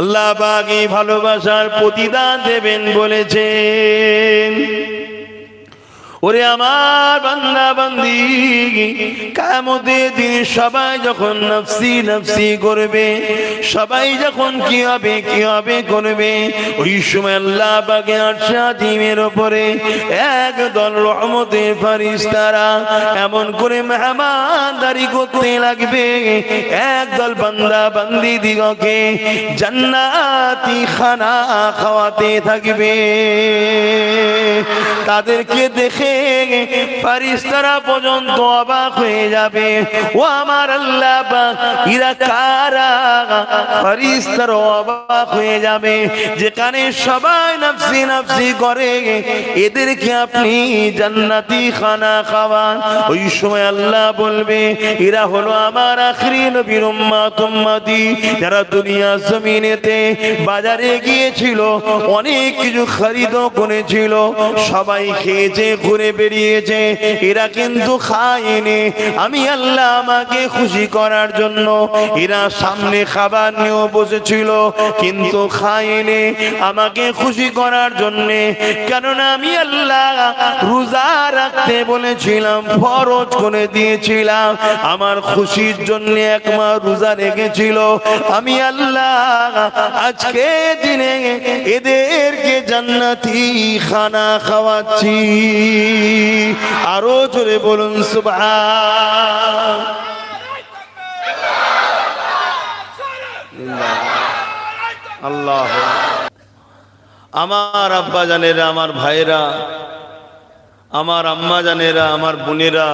আল্লাহ পাক এই ভালোবাসার প্রতিদান দেবেন বলেছেন। ওরে আমার বান্দা বান্দি, কিয়ামতের দিন সবাই যখন নফসি নফসি করবে, সবাই যখন কি হবে করবে, ওই সময় আল্লাহ পাকের আরশ আজিমের উপরে একদল রহমতের ফেরেশতারা এমন করে মেহমানদারি করতে লাগবে, একদল বান্দা বান্দি দিগকে জান্নাতি খানা খাওয়াতে থাকবে। তাদেরকে দেখে ফেরেশতারা পর্যন্ত অবাক হয়ে যাবে, ও আমার আল্লাহ পাক, এরা কারা? ফেরেশতারা অবাক হয়ে যাবে, যেখানে সবাই নফসি নফসি করে, এদেরকে আপনি জান্নাতি খানা খাওয়ান। ওই সময় আল্লাহ বলবে, এরা হলো আমার আখরি নবীর উম্মত উম্মতি, যারা দুনিয়া জমিনেতে বাজারে গিয়েছিল, অনেক কিছু খরিদ করেছিল, সবাই খেয়েছে, ঘুরে বেরিয়েছে, এরা কিন্তু খায়নি। আমি আল্লাহ আমাকে খুশি করার জন্য এরা সামনে খাবার নিয়ে বসেছিল, কিন্তু খায়নি আমাকে খুশি করার জন্য, কেননা আমি আল্লাহ রোজা রাখতে বলেছিলাম, ফরজ করে দিয়েছিলাম, আমার খুশির জন্য এক মাস রোজা রেখেছিল। আমি আল্লাহ আজকে দিনে এদেরকে জান্নাতি খানা খাওয়াচ্ছি। আরো জোরে বলুন সুবহান আল্লাহ। আমার আব্বা জানেরা, আমার ভাইরা, আমার আম্মা জানেরা, আমার বোনেরা,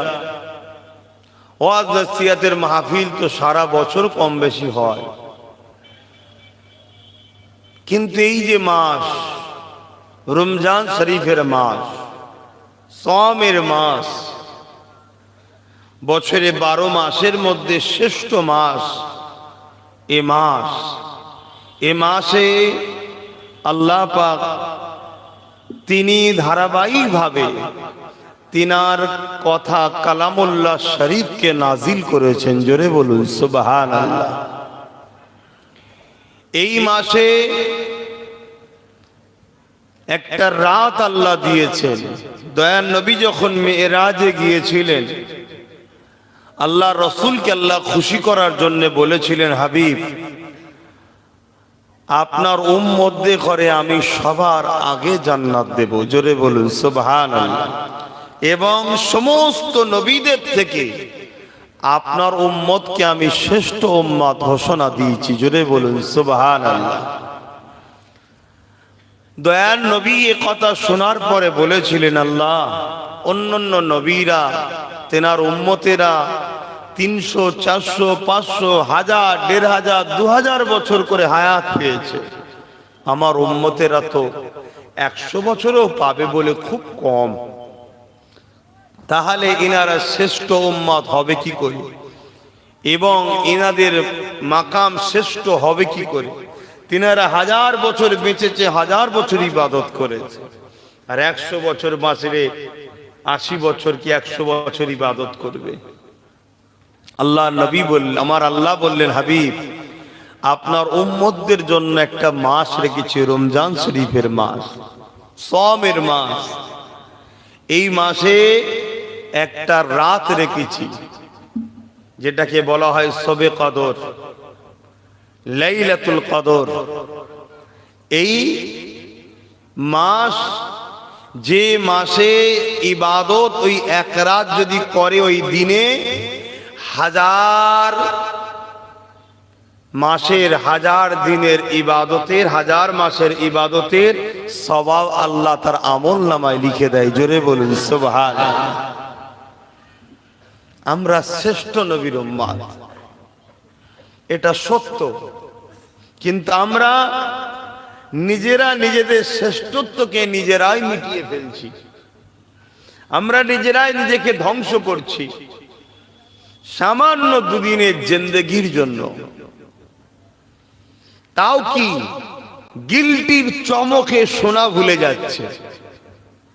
ওয়াজ নসিহতের মাহফিল তো সারা বছর কম বেশি হয়, কিন্তু এই যে মাস রমজান শরীফের মাস, সওমের মাস, বছরে 12 মাসের মধ্যে শ্রেষ্ঠ মাস এ মাস। এ মাসে আল্লাহ পাক তিনি ধারাবাহিকভাবে তিনার কথা কালামুল্লাহ শরীফকে নাজিল করেছেন। জোরে বলুন সুবহানাল্লাহ। এই মাসে একটা রাত আল্লাহ দিয়েছেন। দয়ার নবী যখন মেরাজে গিয়েছিলেন, আল্লাহ রসুলকে আল্লাহ খুশি করার জন্য বলেছিলেন, হাবিব আপনার উম্মতদের করে আমি সবার আগে জান্নাত দেব। জোরে বলুন সুবহানাল্লাহ। এবং সমস্ত নবীদের থেকে আপনার উম্মতকে আমি শ্রেষ্ঠ উম্মত ঘোষণা দিয়েছি। জোরে বলুন সুবহানাল্লাহ। দয়ার নবী এ কথা শোনার পরে বলেছিলেন, আল্লাহ অন্যান্য নবীরা তেনার উম্মতেরা 300, 400, 500, 1000, 1500, 2000 বছর করে হায়াত পেয়েছে, আমার উম্মতেরা তো 100 বছরও পাবে বলে খুব কম, তাহলে ইনারা শ্রেষ্ঠ উম্মত হবে কি করে এবং ইনাদের মাকাম শ্রেষ্ঠ হবে কি করে? তিনারা 1000 বছর বেঁচেছে, 1000 বছর ইবাদত করেছে, আর 100 বছর বাঁচলে 80 বছর কি 100 বছর ইবাদত করবে? আল্লাহ নবী বললেন, আমার আল্লাহ বললেন, হাবিব আপনার উম্মতদের জন্য একটা মাস রেখেছি, রমজান শরীফের মাস, সওমের মাস। এই মাসে একটা রাত রেখেছি যেটাকে বলা হয় শবে কদর, লাইলাতুল কদর। এই মাস, যে মাসে ইবাদত ওই এক রাত যদি করে, ওই দিনে 1000 মাসের 1000 দিনের ইবাদতের, 1000 মাসের ইবাদতের সওয়াব আল্লাহ তার আমল নামায় লিখে দেয়। জোরে বলুন সুবহানাল্লাহ। আমরা শ্রেষ্ঠ নবীর উম্মত, এটা সত্য, কিন্তু আমরা নিজেরা নিজেদের শ্রেষ্ঠত্বকে নিজেরাই মিটিয়ে ফেলছি, আমরা নিজেরাই নিজেকে ধ্বংস করছি সামান্য দুদিনের জিন্দেগির জন্য। তাও কি গিলটির চমকে সোনা ভুলে যাচ্ছে।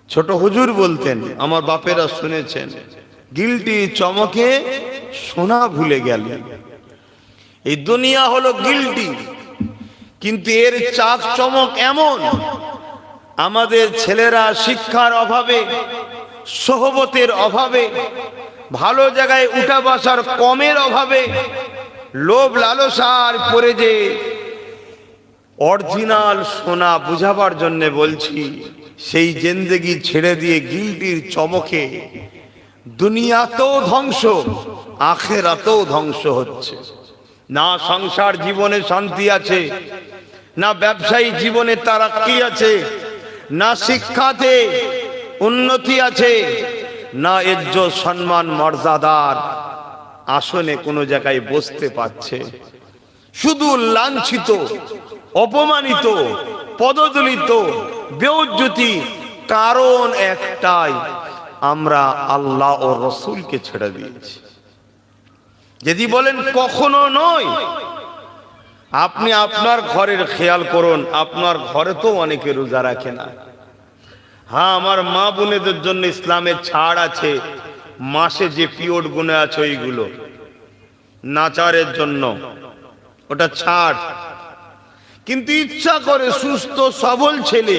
ছোট হুজুর বলতেন, আমার বাপেরা শুনেছেন, গিলটির চমকে সোনা ভুলে গেল। এই দুনিয়া হলো গিলটি, কিন্তু এর চাক চমক এমন, আমাদের ছেলেরা শিক্ষার অভাবে, সোহবতের অভাবে, ভালো জায়গায় উঠা বসার কমের অভাবে, লোভ লালসার পরে যে অরিজিনাল সোনা বুঝাবার জন্য বলছি, সেই জিন্দেগি ছেড়ে দিয়ে গিল্টির চমকে দুনিয়াতেও ধ্বংস, আখেরাতেও ধ্বংস হচ্ছে। না সংসার জীবনে শান্তি আছে, না ব্যবসায়ী জীবনে তারাক্কি আছে, না শিক্ষাতে উন্নতি আছে, না ইজ্জত সম্মান মর্যাদার আসনে কোনো জায়গায় বসতে পারছে। শুধু লাঞ্ছিত, অপমানিত, পদদলিত, বেইজ্জতি। কারণ একটাই, আমরা আল্লাহ ও রসুলকে ছেড়ে দিয়েছি। যদি বলেন কখনো নয়, আপনি আপনার ঘরের খেয়াল করুন, আপনার ঘরে তো অনেকে রোজা রাখে না। হ্যাঁ, আমার মা বোনেদের জন্য ইসলামের ছাড় আছে, মাসে যে পিরিয়ড গুনে আছে ওইগুলো নাচারের জন্য, ওটা ছাড়। কিন্তু ইচ্ছা করে সুস্থ সবল ছেলে,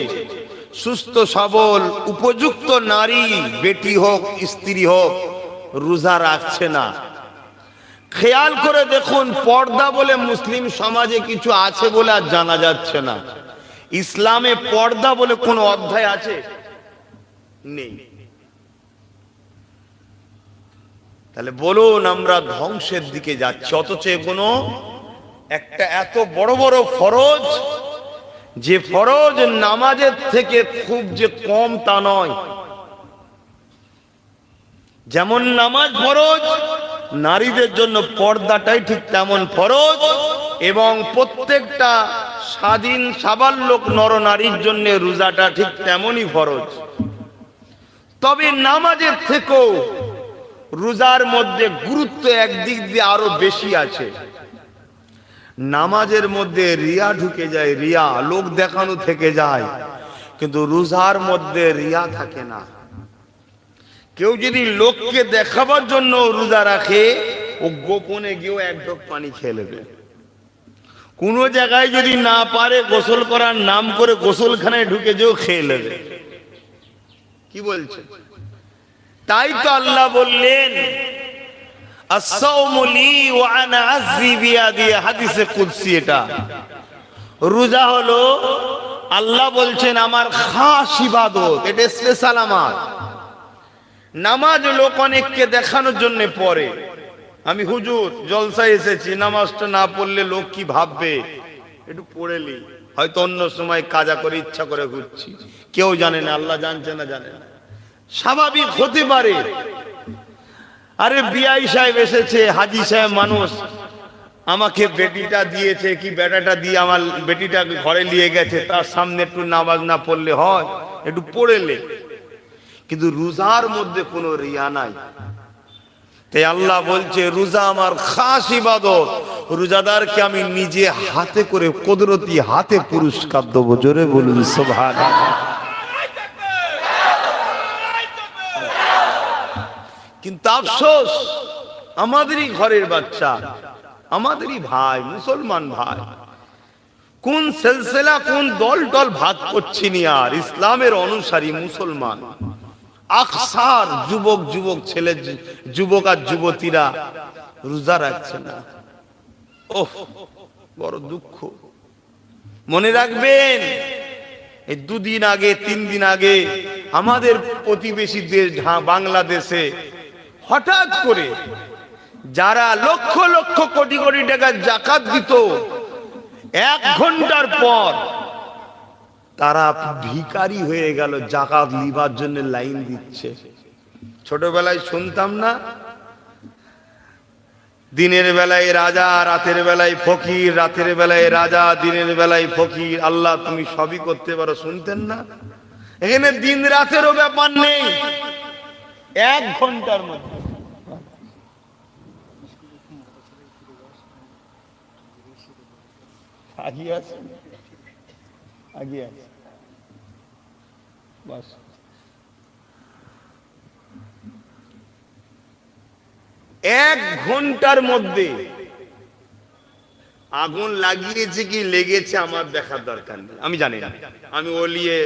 সুস্থ সবল উপযুক্ত নারী, বেটি হোক স্ত্রী হোক, রোজা রাখছে না। খেয়াল করে দেখুন, পর্দা বলে মুসলিম সমাজে কিছু আছে বলে আর জানা যাচ্ছে না। ইসলামে পর্দা বলে কোনো অধ্যায় আছে? নেই। তাহলে বলুন, আমরা ধ্বংসের দিকে যাচ্ছি। অথচ কোনো একটা এত বড় বড় ফরজ, যে ফরজ নামাজের থেকে খুব যে কম তা নয়। যেমন নামাজ ফরজ, নারীদের জন্য পর্দাটাই ঠিক তেমন ফরজ, এবং প্রত্যেকটা স্বাধীন সাবালক নরনারীর জন্য রোজাটা ঠিক তেমনই ফরজ। তবে নামাজের থেকেও রোজার মধ্যে গুরুত্ব একদিক দিয়ে আরো বেশি আছে। নামাজের মধ্যে রিয়া ঢুকে যায়, রিয়া লোক দেখানো থেকে যায়, কিন্তু রোজার মধ্যে রিয়া থাকে না। কেউ যদি লোককে দেখাবার জন্য রোজা রাখে, ও গোপনে গিয়েও এক ঢোক পানি খেয়ে নেবে। কোন জায়গায় যদি না পারে গোসল করার নাম করে গোসলখানায় ঢুকে যেও খেয়ে নেবে। কি বলছে? তাই তো আল্লাহ বললেন, as-sawmu li wa ana azzi biyadi, হাদিসে কুদসি। এটা রোজা হলো, আল্লাহ বলছেন আমার খাস ইবাদত, এটা স্পেশাল আমার। নামাজ লোক অনেককে দেখানোর জন্য পড়ে। আমি হুজুর জলসায় এসেছি, নামাজটা না পড়লে লোক কি ভাববে, একটু পড়েলি। হয়তো অন্য সময় কাজা করে ইচ্ছা করে ঘুরছি, কেউ জানে না, আল্লাহ জানছে না, জানে না, স্বাভাবিক হতে পারে। আরে বিআই সাহেব এসেছে, হাজি সাহেব মানুষ, আমাকে বেটিটা দিয়েছে কি বেটাটা দিয়ে আমার বেটিটাকে ঘরে নিয়ে গেছে, তার সামনে একটু নামাজ না পড়লে হয়, একটু পড়েলে। কিন্তু রোজার মধ্যে কোনো রিয়া নাই। তাই আল্লাহ বলছে রোজা আমার খাস ইবাদত, রোজাদারকে আমি নিজে হাতে করে কুদরতি হাতে পুরস্কার দেবো। জোরে বলুন সুবহানাল্লাহ। কিন্তু আফসোস, আমাদেরই ঘরের বাচ্চা, আমাদেরই ভাই, মুসলমান ভাই, কোন সিলসিলা কোন দল টল ভাগ করছি নি আর, ইসলামের অনুসারী মুসলমান আকসার যুবক যুবক ছেলে, যুবক আর যুবতীরা রোজা রাখছে না। ওহ, বড় দুঃখ। মনে রাখবেন, এই দুদিন আগে 3 দিন আগে আমাদের প্রতিবেশী দেশ বাংলাদেশে হঠাৎ করে যারা লক্ষ লক্ষ কোটি কোটি টাকা জাকাত দিত, 1 ঘন্টার পর তারা ভিখারি হয়ে গেল, জাকাত লিবার জন্য লাইন দিচ্ছে। ছোটবেলায় শুনতাম না, দিনের বেলায় রাজা, রাতের বেলায় ফকির, রাতের বেলায় রাজা, দিনের বেলায় ফকির, আল্লাহ তুমি সবই করতে পারো, শুনতেন না? এখানে দিন রাতেরও ব্যাপার নেই, 1 ঘন্টার মধ্যে। আগিয়ে আছে, আগিয়ে আছে, বাস। 1 ঘন্টার মধ্যে আগুন লাগিয়েছে কি লেগেছে আমার দেখার দরকার নেই, আমি জানি না, আমি ও নিয়ে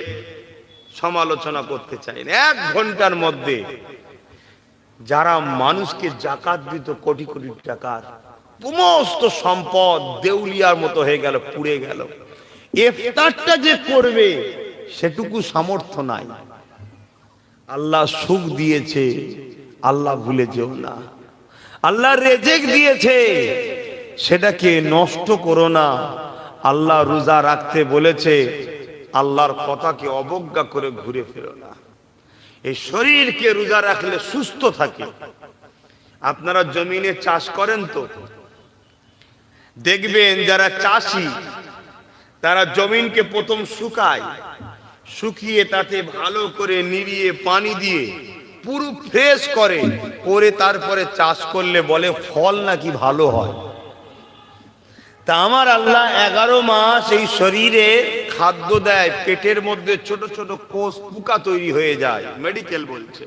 সমালোচনা করতে চাই না। 1 ঘন্টার মধ্যে যারা মানুষকে জাকাত দিত কোটি কোটি টাকার সমস্ত সম্পদ দেউলিয়ার মতো হয়ে গেল, পুড়ে গেল। ইফতারটা যে করবে সেটুকু সামর্থ্য নাই। আল্লাহ সুখ দিয়েছে, আল্লাহ ভুলে যেও না। আল্লাহ রেজেক দিয়েছে, সেটাকে নষ্ট করো না। আল্লাহ রোজা রাখতে বলেছে, আল্লাহর কথাকে অবজ্ঞা করে ঘুরে ফেরো না। এই শরীরকে রোজা রাখলে সুস্থ থাকে। আপনারা জমিনে চাষ করেন তো দেখবেন যারা চাষি তারা জমিনকে প্রথম শুকায়, শুকিয়ে তাতে ভালো করে নিড়িয়ে পানি দিয়ে পুরো ফ্রেশ করে, করে তারপরে চাষ করলে বলে ফল নাকি ভালো হয়। তা আমার আল্লাহ 11 মাস এই শরীরে খাদ্য দেয়, পেটের মধ্যে ছোট ছোট কোষ পোকা তৈরি হয়ে যায়, মেডিকেল বলছে।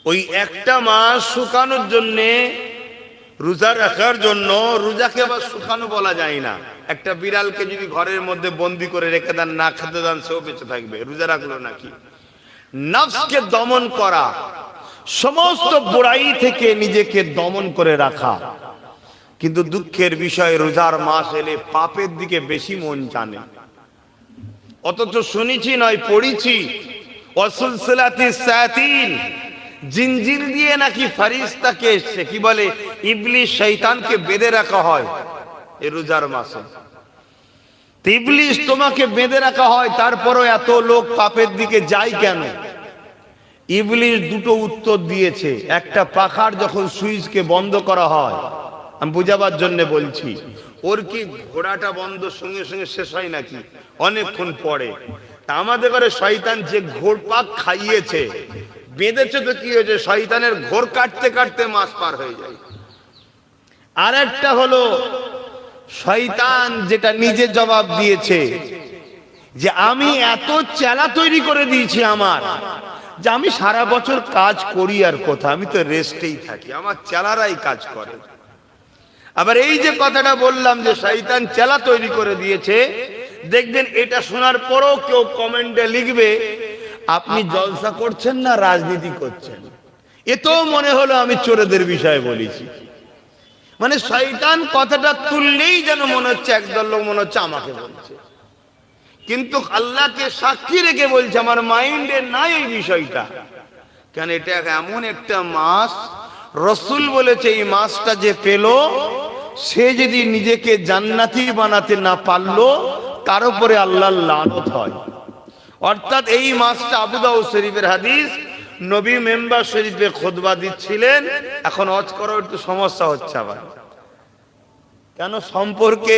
ওই একটা মাস শুকানোর জন্যে, রোজা রাখার জন্য, রোজাকে আবার শুকানো বলা যায় না। একটা বিড়ালকে যদি ঘরের মধ্যে বন্দি করে রেখে দেন, না খেতে দেন, সেও বেঁচে থাকবে, রোজা রাখলো নাকি? নফসকে দমন করা, সমস্ত বুরাই থেকে নিজেকে দমন করে রাখা। কিন্তু দুঃখের বিষয় রোজার মাস এলে পাপের দিকে বেশি মন জানে। অথচ শুনেছি নয়, পড়েছি, ওয়াসুলসিলাতি শায়াতিন, জিনজির দিয়ে নাকি ফেরেশতাকে, সে কি বলে, ইবলিস শয়তানকে বেঁধে রাখা হয় এই রোজার মাসে। ইবলিস তোমাকে বেঁধে রাখা হয়, তারপরও এত লোক পাপের দিকে যায় কেন? ইবলিস দুটো উত্তর দিয়েছে। একটা, পাখার যখন সুইচকে বন্ধ করা হয়, আমি বুঝাবার জন্য বলছি, ওর কি ঘোড়াটা বন্ধ সঙ্গে সঙ্গে শেষ হয় নাকি? অনেকক্ষণ পরে। তা আমাদের ঘরে শয়তান যে ঘোড় পাক খাইয়েছে, বেঁধেছে, তো কি হয়েছে, শয়তানের ঘোর কাটতে কাটতে মাস পার হয়ে যায়। আর একটা হলো শয়তান যেটা নিজে জবাব দিয়েছে, যে আমি এত চেলা তৈরি করে দিয়েছি আমার, যে আমি সারা বছর কাজ করি আর কোথা, আমি তো রেস্টেই থাকি, আমার চেলারাই কাজ করে। আবার এই যে কথাটা বললাম যে শয়তান চেলা তৈরি করে দিয়েছে, দেখবেন এটা শোনার পরও কেউ কমেন্টে লিখবে, আপনি জলসা করছেন না রাজনীতি করছেন। এতেও মনে হলো আমি চোরেদের বিষয়ে বলেছি। মানে শয়তান কথাটা তুললেই যেন মনে হচ্ছে একদল লোক মনে হচ্ছে আমাকে বলছে, কিন্তু আল্লাহকে সাক্ষী রেখে বলছে আমার মাইন্ডে নাই এই বিষয়টা। কেন, এটা এমন একটা মাস, রসুল বলেছে এই মাসটা যে পেল, সে যদি নিজেকে জান্নাতি বানাতে না পারলো, তার উপরে আল্লাহর লানত হয়। অর্থাৎ এই মাসটা, আবু দাউদ শরীফের হাদিস, নবী মেম্বার শরীফে খুতবা দিচ্ছিলেন, এখন হজ করার একটু সমস্যা হচ্ছে। আবার কেন সম্পর্কে,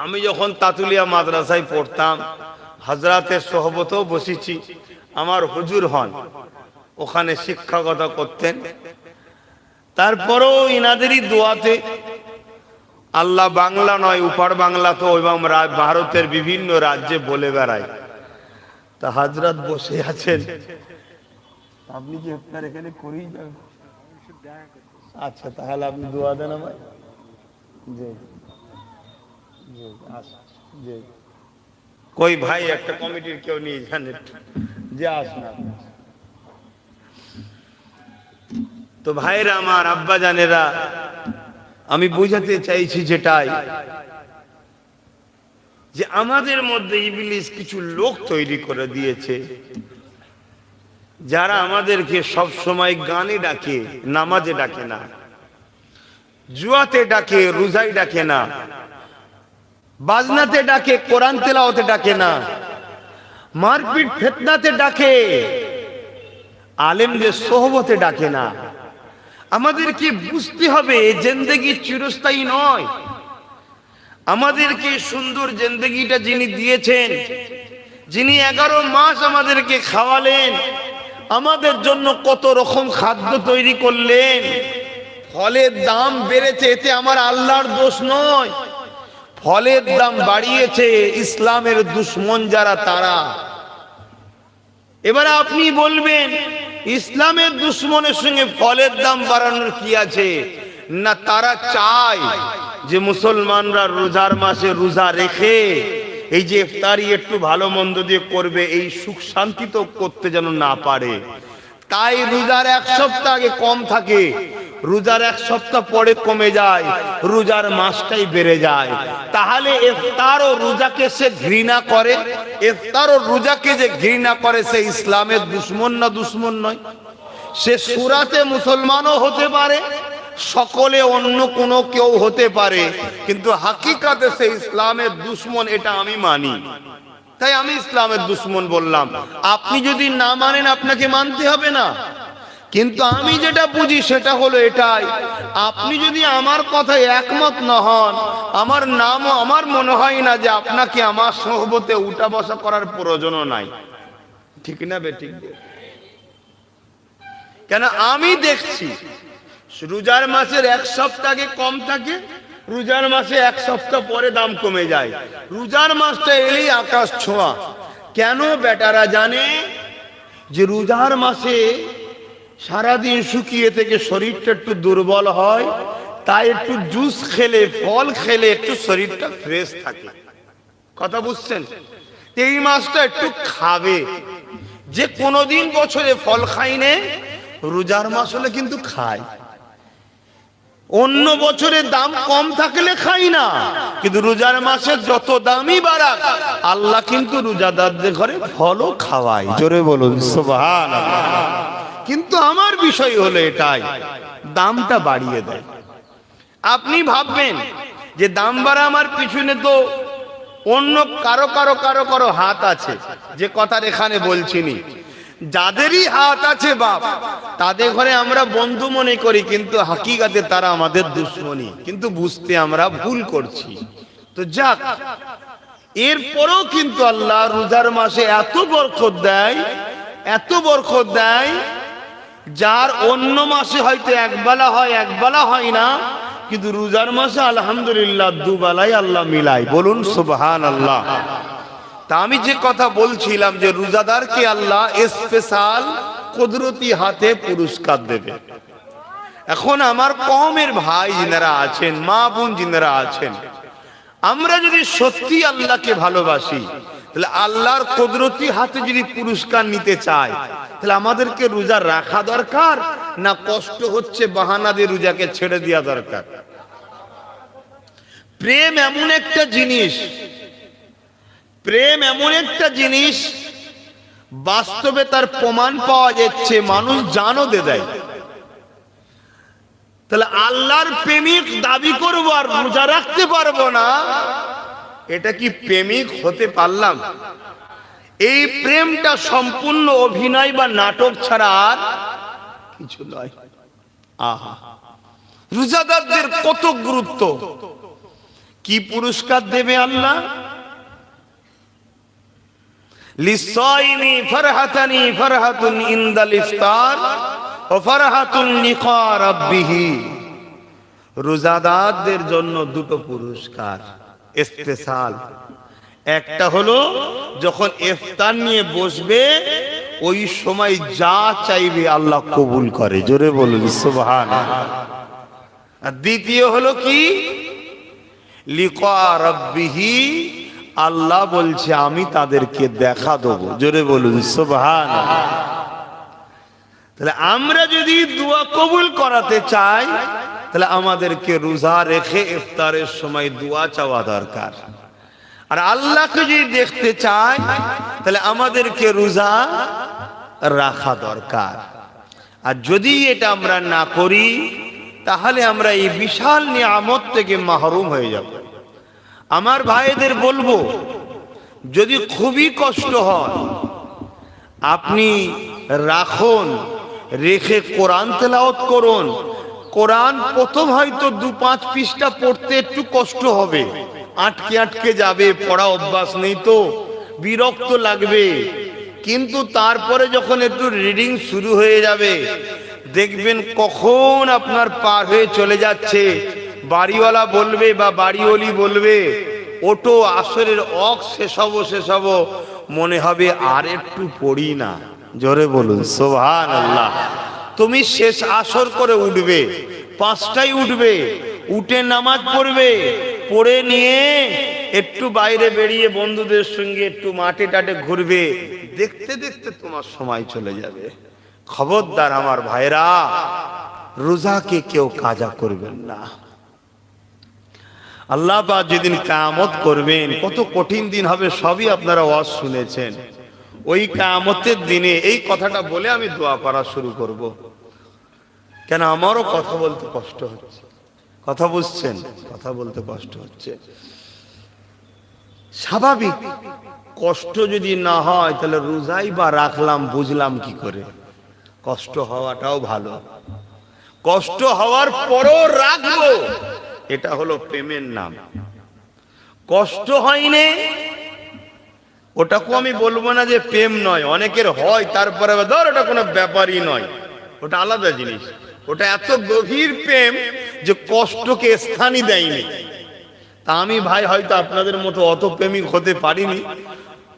আমি যখন তাতুলিয়া মাদ্রাসায় পড়তাম, হযরতের সোহবতেও বসেছি, আমার হুজুর হন, ওখানে শিক্ষকতা করতেন। তারপরেও ইনাদেরই দোয়াতে আল্লাহ বাংলা নয় উপার বাংলা তো এবং ভারতের বিভিন্ন রাজ্যে বলে বেড়ায়। তা হযরত বসে আছেন, আপনি কি আপনার এখানে করেই যান? আচ্ছা, তাহলে আপনি দোয়া দেন আমায়। জি জি, জি, কই ভাই একটা কমিটির কেউ নিয়ে যান, যে আসুন। তো ভাইরা আমার, আব্বা জানেরা, আমি বোঝাতে চাইছি যেটাই, যে আমাদের মধ্যে ইবলিস কিছু লোক তৈরি করে দিয়েছে, যারা আমাদেরকে সব সময় গানে ডাকে, নামাজে ডাকে না, জুয়াতে ডাকে, রোজায় ডাকে না, বাজনাতে ডাকে, কোরআন তেলাওয়াতে ডাকে না, মারপিট ফিতনাতে ডাকে, আলেমদের সোহবতে ডাকে না। আমাদেরকে বুঝতে হবে জিন্দেগি চিরস্থায়ী নয়। আমাদেরকে সুন্দর জিন্দেগিটা যিনি দিয়েছেন, যিনি 11 মাস আমাদেরকে খাওয়ালেন, আমাদের জন্য কত রকম খাদ্য তৈরি করলেন, ফলের দাম বেড়েছে, এতে আমার আল্লাহর দোষ নয়। ফলের দাম বাড়িয়েছে ইসলামের দুশমন যারা, তারা। এবারে আপনি বলবেন ইসলামের দুশমনের সঙ্গে ফলের দাম বাড়ানোর কি আছে? না তারা চায় যে মুসলমানরা রোজার মাসে রোজা রেখে এই যে ইফতারি একটু ভালো মন্দ দিয়ে করবে, এই সুখ শান্তি তো করতে যেন না পারে। তাই রোজার এক সপ্তাহ আগে কম থাকে, রোজার এক সপ্তাহ পরে কমে যায়, রোজার মাসটাই বেড়ে যায়। তাহলে ইফতার ও রোজাকে সে ঘৃণা করে, ইফতার ও রোজাকে যে ঘৃণা করে সে ইসলামের দুশমন না দুশমন নয়? সে সুরাতে মুসলমানও হতে পারে, সকলে অন্য কোনো কেউ হতে পারে, কিন্তু হাকিকাতে সে ইসলামের দুশমন, এটা আমি মানি। তাই আমি ইসলামের দুশমন বললাম। আপনি যদি না মানেন আপনাকে মানতে হবে না, কিন্তু আমি যেটা বুঝি সেটা হলো এটাই, আপনি যদি আমার কথায় একমত না হন, আমার মনে হয় না যে আপনাকে আমার সোহবতে উঠা বসা করার প্রয়োজনও নাই। ঠিক না বেঠিক? কেন আমি দেখছি রোজার মাসের এক সপ্তাহ আগে কম থাকে, রোজার মাসে এক সপ্তাহ পরে দাম কমে যায়। রোজার মাসটা এলেই আকাশ ছোঁয়া। কেন? বেটারা জানে যে রোজার মাসে সারাদিন শুকিয়ে থেকে শরীরটা একটু দুর্বল হয়, তাই একটু জুস খেলে, ফল খেলে একটু শরীরটা ফ্রেশ থাকে। কথা বুঝছেন? এই মাসটা একটু খাবে। যে কোনোদিন বছরে ফল খাইনে, রোজার মাস হলে কিন্তু খায়। অন্য বছরে দাম কম থাকলে খাই না, কিন্তু রোজার মাসে যত দামই বাড়াক আল্লাহ কিন্তু রোজাদারদের ঘরে ফলও খাওয়ায়। জোরে বলুন সুবহানাল্লাহ। কিন্তু আমার বিষয় হলো এটাই, দামটা বাড়িয়ে দেয়। আপনি ভাববেন যে দাম বাড়া আমার পিছনে তো অন্য কারো কারো কারো কারো হাত আছে, যে কথা এখানে বলছিনি। যাদেরই হাত আছে বাপ, তাদের ঘরে আমরা বন্ধু মনে করি, কিন্তু হাকিকাতে তারা আমাদের দুশমনী, কিন্তু বুঝতে আমরা ভুল করছি। তো যাক, এরপরও কিন্তু আল্লাহ রোজার মাসে এত বরকত দেয়, এত বরকত দেয়, যার অন্য মাসে হয়তো একবেলা হয় একবেলা হয় না, কিন্তু রোজার মাসে আলহামদুলিল্লাহ দুবেলাই আল্লাহ মিলাই। বলুন সুবহানাল্লাহ। তা আমি যে কথা বলছিলাম যে রোজাদারকে আল্লাহ স্পেশাল কুদরতি হাতে পুরস্কার দেবে। এখন আমার কওমের ভাই যিনারা আছেন, মা বোন যিনারা আছেন, আমরা যদি সত্যি আল্লাহকে ভালোবাসি, তাহলে আল্লাহর কুদরতি হাতে যদি পুরস্কার নিতে চাই, তাহলে আমাদেরকে রোজা রাখা দরকার না কষ্ট হচ্ছে বাহানা দিয়ে রোজাকে ছেড়ে দেওয়া দরকার? প্রেম এমন একটা জিনিস, প্রেম এমন একটা জিনিস, বাস্তবে তার প্রমাণ পাওয়া যাচ্ছে, মানুষ জানও দেয়। তাহলে আল্লাহর প্রেমিক দাবি করবো আর রোজা রাখতে পারবো না, এটা কি প্রেমিক হতে পারলাম? এই প্রেমটা সম্পূর্ণ অভিনয় বা নাটক ছাড়া আর কিছু নয়। আহা, রোজাদারদের কত গুরুত্ব! কি পুরস্কার দেবে আল্লাহ? লিসাইমি ফারহাতানি ফারহাতুন ইনদাল ইফতার ওয়া ফারহাতুন লিকা রাব্বিহি। রোজাদারদের জন্য দুটো পুরস্কার স্পেশাল। একটা হলো যখন ইফতার নিয়ে বসবে, ওই সময় যা চাইবে আল্লাহ কবুল করে। জোরে বলুন সুবহানাল্লাহ। আর দ্বিতীয় হলো কি? লিকা রাব্বিহি, আল্লাহ বলছে আমি তাদেরকে দেখা দেবো। জোরে বলুন সুবহানাল্লাহ। তাহলে আমরা যদি দোয়া কবুল করাতে চাই, তাহলে আমাদেরকে রোজা রেখে ইফতারের সময় দোয়া চাওয়া দরকার। আর আল্লাহকে যদি দেখতে চাই, তাহলে আমাদেরকে রোজা রাখা দরকার। আর যদি এটা আমরা না করি, তাহলে আমরা এই বিশাল নিয়ামত থেকে মাহরুম হয়ে যাব। আমার ভাইদের বলবো, যদি খুবই কষ্ট হয়, আপনি রাখুন, রেখে কোরআন তেলাওয়াত করুন। কোরআন প্রথম হয়তো 2-5 পৃষ্ঠা পড়তে একটু কষ্ট হবে, আটকে আটকে যাবে, পড়া অভ্যাস নেই তো বিরক্ত লাগবে, কিন্তু তারপরে যখন একটু রিডিং শুরু হয়ে যাবে, দেখবেন কখন আপনার পার হয়ে চলে যাচ্ছে। বাড়িওয়ালা বলবে বা বাড়িওয়ালি বলবে, ওটো আসরের শেষ হবো, মনে হবে আর একটু পড়ি না। জোরে বলুন সুবহানাল্লাহ। তুমি শেষ আসর করে উঠবে, 5টায় উঠবে, উঠে নামাজ পড়বে, পড়ে নিয়ে একটু বাইরে বেরিয়ে বন্ধুদের সঙ্গে একটু মাঠে টাটে ঘুরবে, দেখতে দেখতে তোমার সময় চলে যাবে। খবরদার আমার ভাইরা, রোজাকে কেউ কাজা করবেন না। আল্লাহ পাক যেদিন কিয়ামত করবেন, কত কঠিন দিন হবে সবই আপনারা ওয়াজ শুনেছেন। ওই কিয়ামতের দিনে এই কথাটা বলে আমি দোয়া করা শুরু করব। কেন আমারও কথা বলতে কষ্ট হচ্ছে, কথা বুঝছেন, কথা বলতে কষ্ট হচ্ছে স্বাভাবিক। কষ্ট যদি না হয় তাহলে রোজাই বা রাখলাম বুঝলাম কি করে? কষ্ট হওয়াটাও ভালো, কষ্ট হওয়ার পরও রাখবো, এটা হলো প্রেমের নাম। কষ্ট হয়নি ওটাকে আমি বলবো না যে প্রেম নয়, অনেকের হয় তারপরে ধর ওটা কোনো ব্যাপারই নয়, ওটা আলাদা জিনিস। ওটা এত গভীর প্রেম যে কষ্টকে স্থানই দেয়নি। তা আমি ভাই হয়তো আপনাদের মতো অত প্রেমিক হতে পারিনি,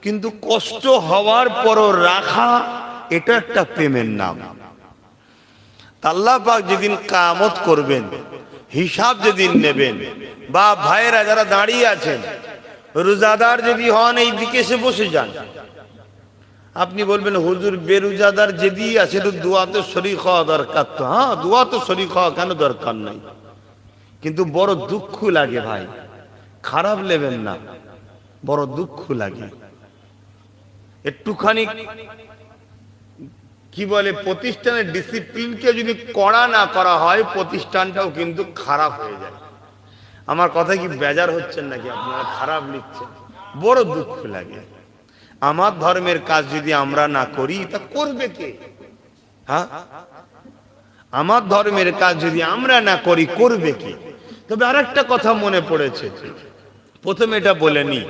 কিন্তু কষ্ট হওয়ার পরও রাখা এটা একটা প্রেমের নাম। আল্লাহ পাক যেদিন কিয়ামত করবেন, হিসাব যেদিন নেবেন, বা ভাইয়েরা যারা দাঁড়িয়ে আছেন, রোজাদার যদি হন এই দিকে এসে বসে যান। আপনি বলবেন হুজুর বেরোজাদার যেদি আছে তো দোয়া তো শরীক হওয়া দরকার। তো হ্যাঁ, দোয়া তো শরীক হওয়া কেন দরকার নাই, কিন্তু বড় দুঃখ লাগে ভাই, খারাপ নেবেন না, বড় দুঃখ লাগে। একটুখানি কি বলে, প্রতিষ্ঠানের ডিসিপ্লিনকে যদি কড়া না করা হয়, প্রতিষ্ঠানটাও কিন্তু খারাপ হয়ে যায়। আমার কথা কি বেজার হচ্ছেন নাকি? আপনারা খারাপ লিখছেন, বড় দুঃখ লাগে। আমার ধর্মের কাজ যদি আমরা না করি তা করবে কে? হ্যাঁ, আমার ধর্মের কাজ যদি আমরা না করি করবে কে? তবে আরেকটা কথা মনে পড়েছে, প্রথমে এটা বলে নি,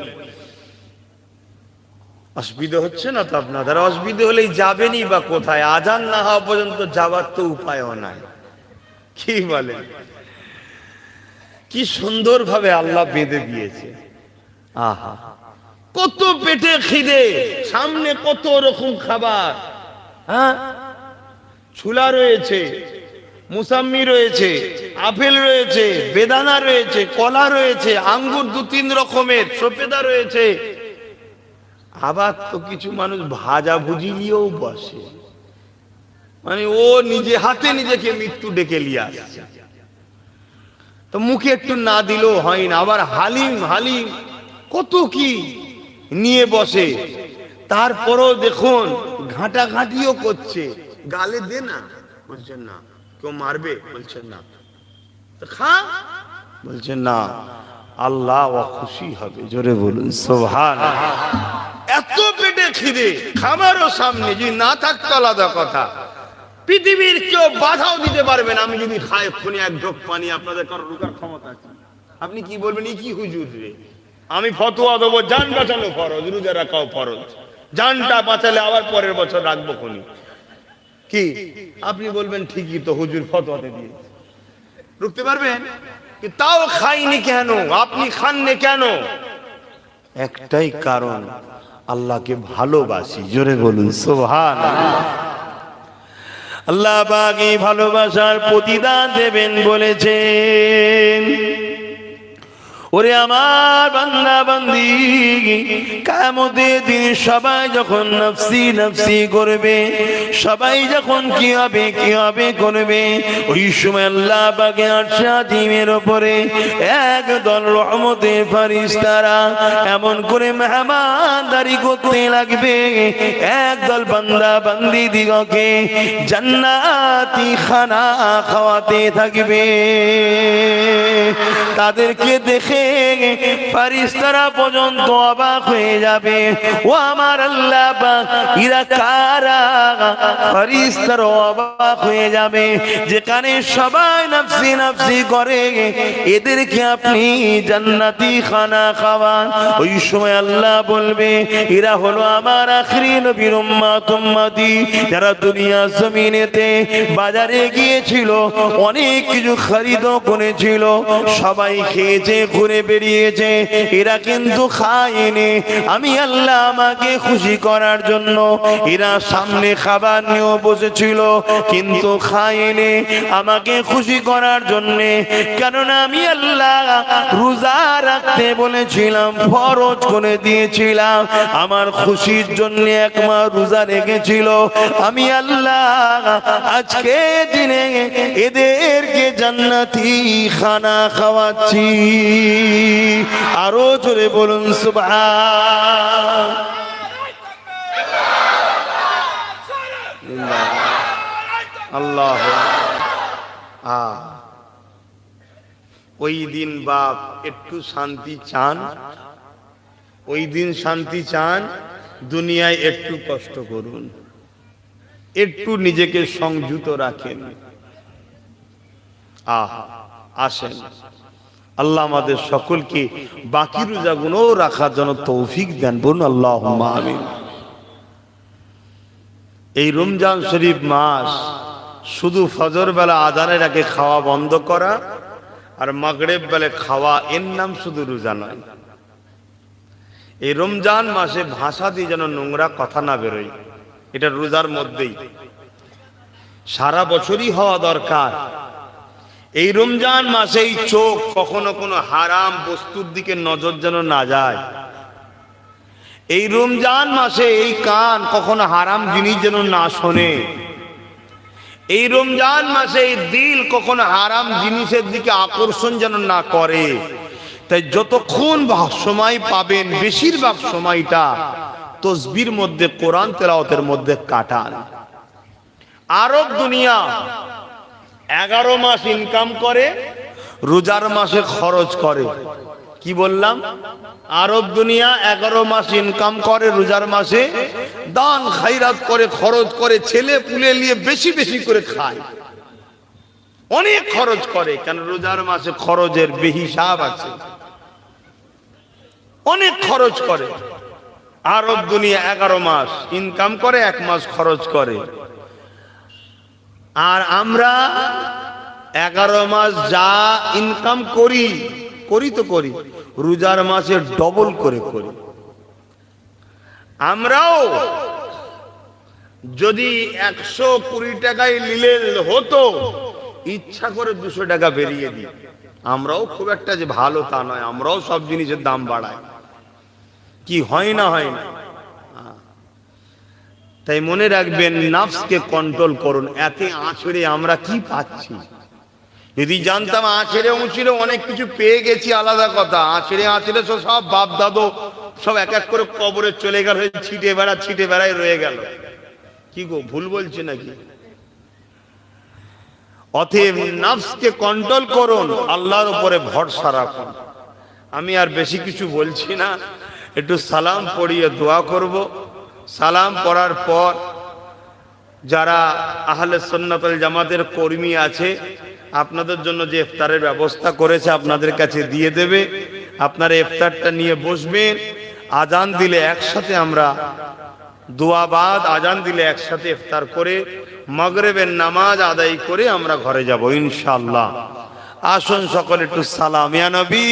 অসুবিধা হচ্ছে না তো আপনাদের? অসুবিধা হলেই যাবেনই বা কোথায়? আজান না হওয়া পর্যন্ত যাবার তো উপায়ও নাই। কি বলেন? কি সুন্দর ভাবে আল্লাহ বেঁধে দিয়েছে। আহা, কত পেটে খিদে, সামনে কত রকম খাবার। হ্যাঁ, ছোলা রয়েছে, মুসাম্মি রয়েছে, আপেল রয়েছে, বেদানা রয়েছে, কলা রয়েছে, আঙ্গুর 2-3 রকমের, সফেদা রয়েছে। আবার তো কিছু মানুষ ভাজা ভুজি নিয়েও বসে, মানে ও নিজে হাতে নিজেকে মৃত্যু ডেকে নিয়ে আসছে। তো মুখে একটু না দিলেও হয় না। আবার হালিম হালিম কত কি নিয়ে বসে, তারপরও দেখুন ঘাঁটাঘাঁটিও করছে। গালে দে না, বলছেন না। কেউ মারবে, বলছেন না। খা, বলছেন না। আল্লাহ খুশি হবে, জোরে বলুন সুবহানাল্লাহ। এত পেটে খিদে, খাবারও সামনে, যদি না থাকতো আলাদা কথা। পৃথিবীর কেউ বাধাও দিতে পারবেন, আমি যদি খাই এক্ষুনি এক ঢোক পানি, আপনাদের কারো রোকার ক্ষমতা আছে? আপনি কি বলবেন, এই কি হুজুর রে, আমি ফতোয়া দেবো জান বাঁচানো ফরজ, রোজা রাখাও ফরজ, জানটা বাঁচালে আবার পরের বছর রাখবো কোনি। কি আপনি বলবেন ঠিকই তো হুজুর ফতোয়াতে দিয়ে, রুখতে পারবেন? তাও খাইনি কেন? আপনি খাননি কেন? একটাই কারণ, আল্লাহকে ভালোবাসি, জোরে বলুন সুবহানাল্লাহ। আল্লাহ পাক এই ভালোবাসার প্রতিদান দেবেন বলেছেন। ওরে আমার বান্দা বান্দি, কিয়ামতের দিন সবাই যখন নফসি নফসি করবে, সবাই যখন কি হবে করবে, ওই সময় আল্লাহ পাকের আরশ আজিমের উপরে একদল রহমতের ফেরেশতারা এমন করে মেহমানদারি করতে লাগবে, একদল বান্দা বান্দি দিগকে জান্নাতি খানা খাওয়াতে থাকবে। তাদেরকে দেখে ফেরেশতারা পর্যন্ত অবাক হয়ে যাবে। ও আমার আল্লাহ পাক, এরা কারা? ফেরেশতারা অবাক হয়ে যাবে, যেখানে সবাই নফসি নফসি করে, এদেরকে আপনি জান্নাতি খানা খাওয়ান। ওই সময় আল্লাহ বলবে, এরা হলো আমার আখিরি নবীর উম্মত উম্মতি, যারা দুনিয়া জমিনেতে বাজারে গিয়েছিল, অনেক কিছু খরিদ করেছিল, সবাই খেয়েছে ঘুরে করে বেরিয়েছে, এরা কিন্তু খায়নি। আমি আল্লাহ আমাকে খুশি করার জন্য এরা সামনে খাবার নিয়েও বসেছিল, কিন্তু খায়নি আমাকে খুশি করার জন্যে। কেননা আমি আল্লাহ রোজা রাখতে বলেছিলাম, ফরজ করে দিয়েছিলাম, আমার খুশির জন্য এক মাস রোজা রেখেছিল। আমি আল্লাহ আজকে দিনে এদেরকে জান্নাতি খানা খাওয়াচ্ছি। আরো জোরে বলুন সুবহান। আল্লাহ। ওই দিন বাপ একটু শান্তি চান, ওই দিন শান্তি চান, দুনিয়ায় একটু কষ্ট করুন, একটু নিজেকে সংযত রাখেন। আসেন, আল্লাহ আমাদের সকলকে বাকি রোজাগুলো রাখার জন্য তৌফিক দেন, বলুন আল্লাহুম্মা আমিন। এই রমজান শরীফ মাস শুধু ফজর বেলা আজানের আগে খাওয়া বন্ধ করা আর মাগরিব বেলা খাওয়া, এর নাম শুধু রোজা নয়। এই রমজান মাসে ভাষা দিয়ে যেন নোংরা কথা না বেরোয়, এটা রোজার মধ্যেই সারা বছরই হওয়া দরকার। এই রমজান মাসে এই চোখ কখনো কোনো হারাম বস্তুর দিকে নজর যেন না যায়। এই রমজান মাসে এই কান কখনো হারাম জিনিস যেন না শোনে। এই রমজান মাসে এই দিল কখনো হারাম জিনিসের দিকে আকর্ষণ যেন না করে। তাই যতক্ষণ সময় পাবেন বেশিরভাগ সময়টা তসবির মধ্যে, কোরআন তেলাওয়াতের মধ্যে কাটান। আরব দুনিয়া 11 মাস ইনকাম করে, রোজার মাসে খরচ করে। কি বললাম? আরব দুনিয়া 11 মাস ইনকাম করে, রোজার মাসে দান খায়রাত করে, খরচ করে, ছেলে পুলে নিয়ে বেশি বেশি করে খায়, অনেক খরচ করে। কেন? রোজার মাসে খরচের বেহিসাব আছে, অনেক খরচ করে। আরব দুনিয়া 11 মাস ইনকাম করে, 1 মাস খরচ করে। আর আমরা 11 মাস যা ইনকাম করি তো করি, রোজার মাসে ডবল করে করি। আমরাও যদি 120 টাকায় নিলে হতো, ইচ্ছা করে 200 টাকা বেরিয়ে দিই। আমরাও খুব একটা যে ভালো তা নয়, আমরাও সব জিনিসের দাম বাড়াই। কি হয় না? হয় না? তাই মনে রাখবেন, নফসকে কন্ট্রোল করুন। এতে আছড়ে আমরা কি পাচ্ছি? যদি জানতাম আছড়ে উঁচড়ে অনেক কিছু পেয়ে গেছি, আলাদা কথা। আছড়ে সব বাপ দাদু সব এক এক করে কবরে চলে গেল, ছিটে বেড়ায় রয়ে গেল। কি গো, ভুল বলছি নাকি? অতএব নফসকে কন্ট্রোল করুন, আল্লাহর উপরে ভরসা রাখুন। আমি আর বেশি কিছু বলছি না, একটু সালাম পড়িয়ে দোয়া করব। সালাম পড়ার পর যারা আহলে সুন্নাত ওয়াল জামাতের কর্মী আছে, আপনাদের জন্য যে ইফতারের ব্যবস্থা করেছে আপনাদের কাছে দিয়ে দেবে। আপনারা ইফতারটা নিয়ে বসবেন। আজান দিলে একসাথে আমরা দোয়াবাদ, আজান দিলে একসাথে ইফতার করে মাগরিবের নামাজ আদায় করে আমরা ঘরে যাব ইনশাআল্লাহ। আসুন সকলে একটু সালাম ইয়া নবী।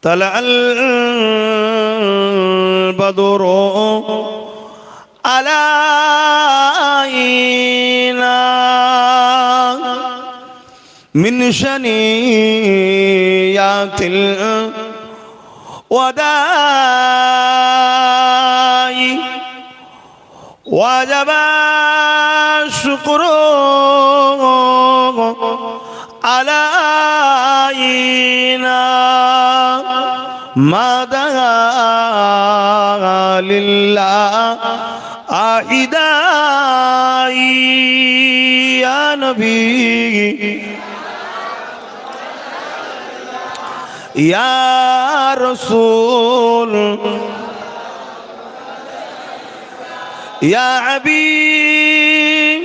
طلع البدر علينا من شنيات الوداع وجب الشكر علينا ما دعا لله أعدائي يا نبي يا رسول ইয়া হাবিব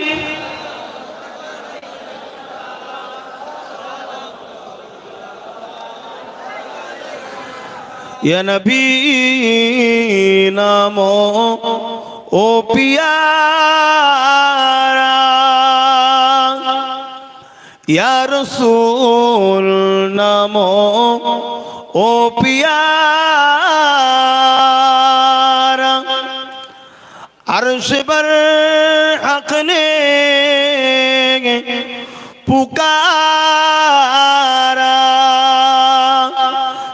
ইয়া নবী নামো ও পিয়ারা ইয়া রাসূল নামো ও পিয়ারা अर्श पर हक ने पुकारा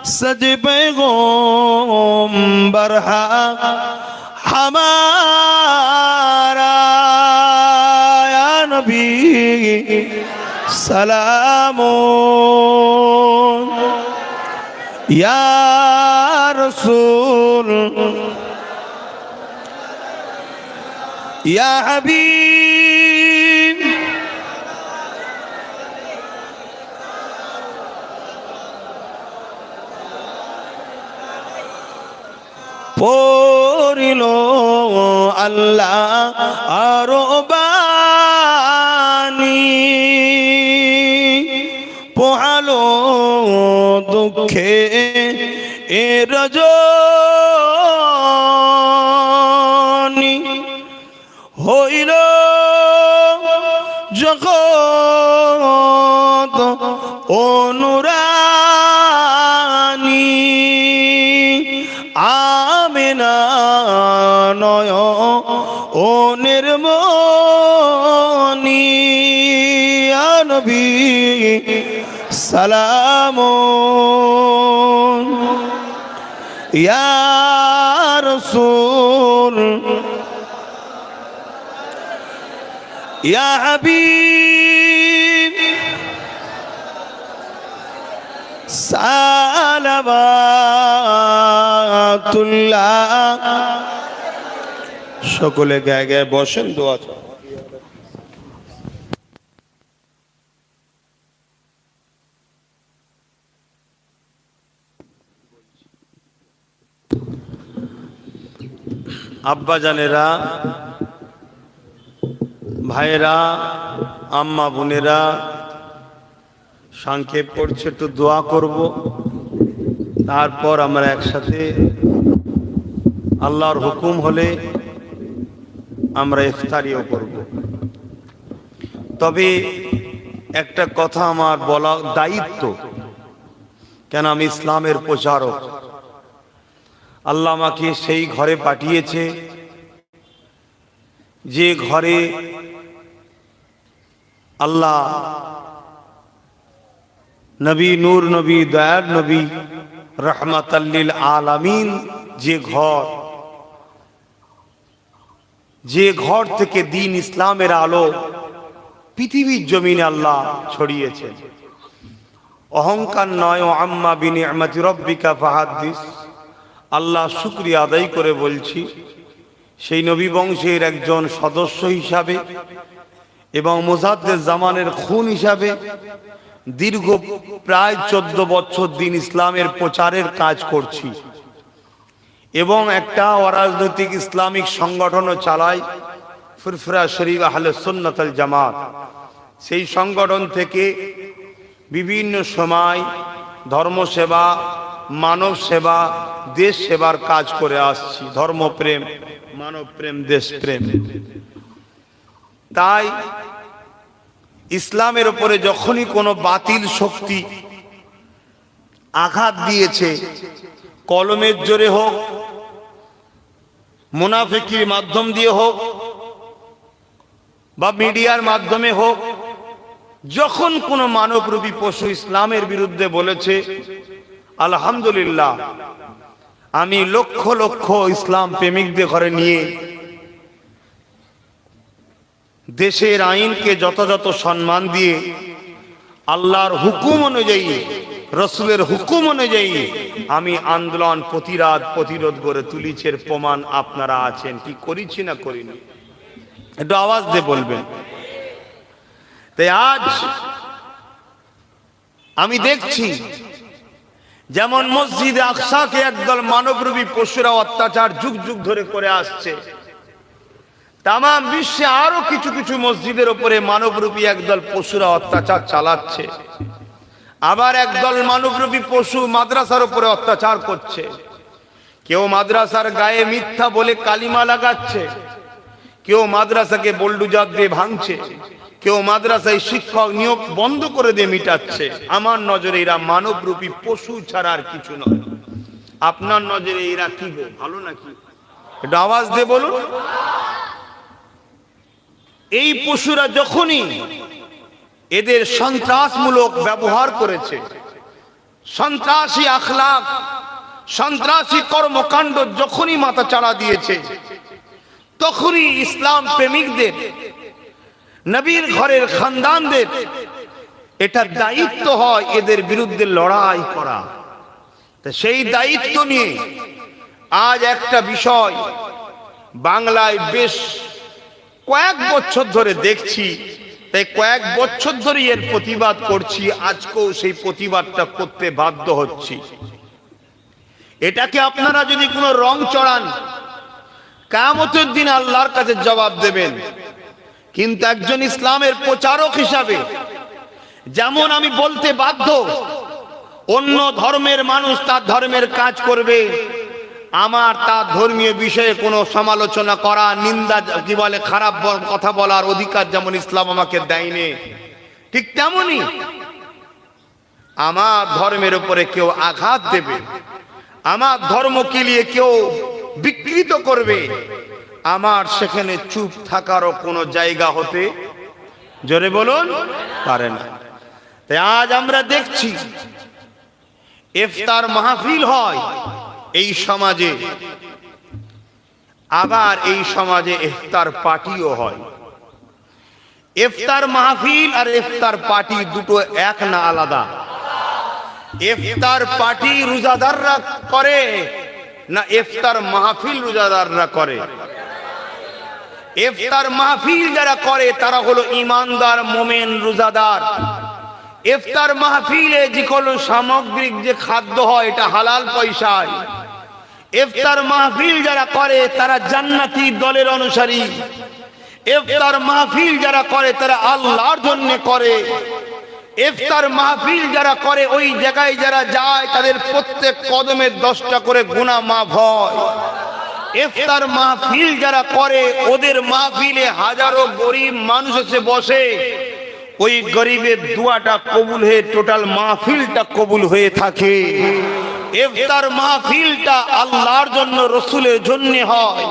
सज पैगंबर हमारा या नबी सलामो या रसूल या हबीब पोरिलो अल्लाह आरोबानी पोहालो दुखे ए रजनी হইল জগৎ অনুরানী আমিনা নয় ও নির্মনি ইয়া নবী সালামুন ইয়া রাসূল या हबीब सालवातुल्लाह সকলে গায়ে গায়ে বসেন দোয়া আব্বা জানেরা ভাইরা আম্মা বোনেরা সংক্ষেপ করছে একটু দোয়া করব তারপর আমরা একসাথে আল্লাহর হুকুম হলে আমরা ইফতারিও করব তবে একটা কথা আমার বলা দায়িত্ব কেন আমি ইসলামের প্রচারক আল্লাহ আমাকে সেই ঘরে পাঠিয়েছে যে ঘরে আল্লাহ নবী নূর নবী দয়ার নবী রহমাতাল লিল আলামিন যে ঘর থেকে দ্বীন ইসলামের আলো পৃথিবীর জমিনে আল্লাহ ছড়িয়েছেন অহংকার নয় ও আম্মা বিনিআমাতি রাব্বিকা ফাহাদ্দিস আল্লাহ শুকরিয়া আদায় করে বলছি সেই নবী বংশের একজন সদস্য হিসাবে এবং মুজাদ্দেদ জামানের খুন হিসাবে দীর্ঘ প্রায় 14 বছর দিন ইসলামের প্রচারের কাজ করছি এবং একটা অরাজনৈতিক ইসলামিক সংগঠনও চালাই ফুরফুরা শরীফ আহলে সুন্নাত ওয়াল জামাত সেই সংগঠন থেকে বিভিন্ন সময় ধর্মসেবা মানব সেবা দেশ সেবার কাজ করে আসছি ধর্মপ্রেম মানবপ্রেম দেশপ্রেম তাই ইসলামের উপরে যখনই কোনো বাতিল শক্তি আঘাত দিয়েছে কলমের জোরে হোক মুনাফিকির মাধ্যম দিয়ে হোক বা মিডিয়ার মাধ্যমে হোক যখন কোনো মানবরূপী পশু ইসলামের বিরুদ্ধে বলেছে আলহামদুলিল্লাহ আমি লক্ষ লক্ষ ইসলাম প্রেমিকদের ঘরে নিয়ে দেশের আইনকে যথাযথ সম্মান দিয়ে আল্লাহর হুকুম অনুযায়ী রসুলের হুকুম অনুযায়ী আমি আন্দোলন প্রতিরোধ করে তুলিছের প্রমাণ আপনারা আছেন কি করেছি না করিনি একটু আওয়াজ দিয়ে বলবেন তাই আজ আমি দেখছি যেমন মসজিদে আকসাকে একদল মানবরূপী পশুরা অত্যাচার যুগ যুগ ধরে করে আসছে তামাম বিশ্বে আরো কিছু কিছু মসজিদের উপরে মানবরূপী একদল পশুরা অত্যাচার চালাচ্ছে, আবার একদল মানবরূপী পশু মাদ্রাসার উপরে অত্যাচার করছে। কেউ মাদ্রাসার গায়ে মিথ্যা বলে কালিমা লাগাচ্ছে, কেউ মাদ্রাসাকে বোল্ডুজার দিয়ে ভাঙছে, কেউ মাদ্রাসায় শিক্ষক নিয়োগ বন্ধ করে দিয়ে মিটাচ্ছে। আমার নজরে এরা মানবরূপী পশু ছাড়া আর কিছু নয়। আপনার নজরে এরা কি গো, ভালো নাকি? এটা আওয়াজ দিয়ে বলুন। এই পশুরা যখনই এদের সন্ত্রাসমূলক ব্যবহার করেছে, সন্ত্রাসী আখলাক, সন্ত্রাসী কর্মকাণ্ড যখনই মাথা চাড়া দিয়েছে, তখনই ইসলাম প্রেমিকদের, নবীর ঘরের খানদানদের এটা দায়িত্ব হয় এদের বিরুদ্ধে লড়াই করা। সেই দায়িত্ব নিয়ে আজ একটা বিষয় বাংলায় বেশ কয়েক বছর ধরে দেখছি, তাই কয়েক বছর ধরে এর প্রতিবাদ করছি। আজকেও সেই প্রতিবাদটা করতে বাধ্য হচ্ছি। এটাকে আপনারা যদি কোনো রং চড়ান, কিয়ামতের দিন আল্লাহর কাছে জবাব দেবেন। কিন্তু একজন ইসলামের প্রচারক হিসাবে যেমন আমি বলতে বাধ্য, অন্য ধর্মের মানুষ তার ধর্মের কাজ করবে, আমার তার ধর্মীয় বিষয়ে কোনো সমালোচনা করা, নিন্দা, কি বলে, খারাপ কথা বলার অধিকার যেমন ইসলাম আমাকে দেয়নি, ঠিক তেমনি আমার ধর্মের উপরে কেউ আঘাত দেবে, আমার ধর্মকে নিয়ে কেউ বিকৃত করবে, আমার সেখানে চুপ থাকারও কোনো জায়গা হতে, জোরে বলুন, পারে না। তাই আজ আমরা দেখছি ইফতার মাহফিল হয় এই সমাজে, আবার এই সমাজে ইফতার পার্টিও হয়। ইফতার মাহফিল আর ইফতার পার্টি দুটো এক না আলাদা? ইফতার পার্টি রোজাদাররা করে না ইফতার মাহফিল রোজাদাররা করে? ইফতার মাহফিল যারা করে তারা হলো ইমানদার, মোমেন, রোজাদার। ইফতার মাহফিলে যে কোনো সামগ্রিক যে খাদ্য হয় এটা হালাল পয়সায়। ইফতার মাহফিল যারা করে তারা জান্নাতি দলের অনুসারী। ইফতার মাহফিল যারা করে তারা আল্লাহর জন্য করে। ইফতার মাহফিল যারা করে ওই জায়গায় যারা যায় তাদের প্রত্যেক কদমে 10টা করে গুনাহ মাফ হয়। ইফতার মাহফিল যারা করে ওদের মাহফিলে হাজারো গরিব মানুষ এসে বসে, ওই গরিবের দোয়াটা কবুল হয়ে টোটাল মাহফিলটা কবুল হয়ে থাকে। ইফতার মাহফিলটা আল্লাহর জন্য, রসুলের জন্য হয়।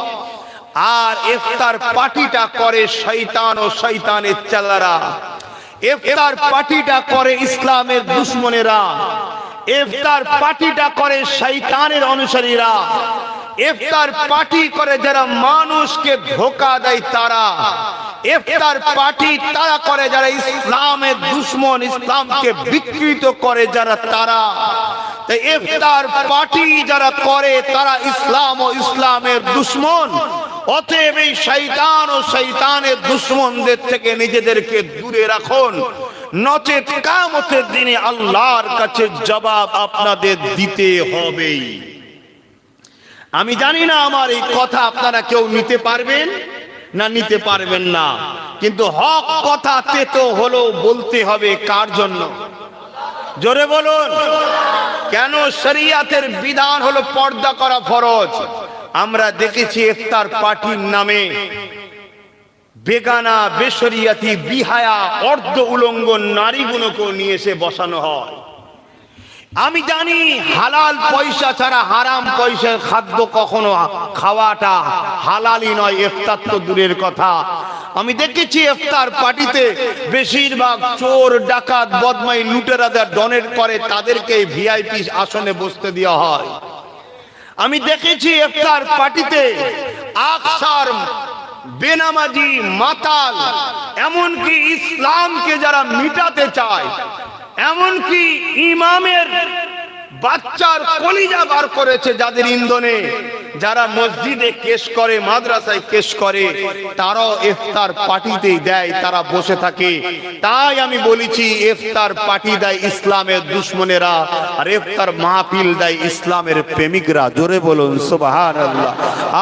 আর ইফতার পার্টিটা করে শয়তান ও শয়তানের চেলারা। ইফতার পার্টিটা করে ইসলামের দুশমনেরা। ইফতার পার্টিটা করে শয়তানের অনুসারীরা। ইফতার পার্টি করে যারা মানুষকে ধোঁকা দেয় তারা। ইফতার পার্টি তারা করে যারা ইসলামের দুশমন, ইসলামকে বিকৃত করে যারা তারা। তাই ইফতার পার্টি যারা করে তারা ইসলাম ও ইসলামের দুশমন। অতএব এই শয়তান ও শয়তানের দুশমনদের থেকে নিজেদেরকে দূরে রাখুন, নচেত কিয়ামতের দিনে আল্লাহর কাছে জবাব আপনাদের দিতে হবেই। আমি জানি না আমার এই কথা আপনারা কেউ নিতে পারবেন না নিতে পারবেন না, কিন্তু হক কথা তেতো হলো বলতে হবে কার জন্য? জোরে বলুন। কেন? শরিয়াতের বিধান হলো পর্দা করা ফরজ। আমরা দেখেছি ইফতার পার্টির নামে বেগানা, বেশরিয়াতি, বিহায়া, অর্ধ উলঙ্গ নারীগুলোকে নিয়ে এসে বসানো হয়। আমি জানি হালাল পয়সা ছাড়া হারাম পয়সার খাদ্য কখনো খাওয়াটা হালালই নয়, ইফতার তো দূরের কথা। আমি দেখেছি ইফতার পার্টিতে বেশিরভাগ চোর, ডাকাত, বদমাই, লুটেরাদের ডোনেট করে, তাদেরকে ভিআইপি আসনে বসতে দেওয়া হয়। আমি দেখেছি ইফতার পার্টিতে আকসার, বেনামাজি, মাতাল, এমনকি ইসলামকে যারা মিটাতে চায়, এমনকি ইমামের বাচ্চার কলিজা বার করেছে যাদের ইন্ধনে, যারা মসজিদে কেশ করে, মাদ্রাসায় কেশ করে, তারাও ইফতার পার্টিতেই দেয়, তারা বসে থাকে। তাই আমি বলেছি ইফতার পার্টি দেয় ইসলামের দুশমনেরা, আর ইফতার মাহফিল দেয় ইসলামের প্রেমিকরা। জোরে বলুন সুবহানাল্লাহ,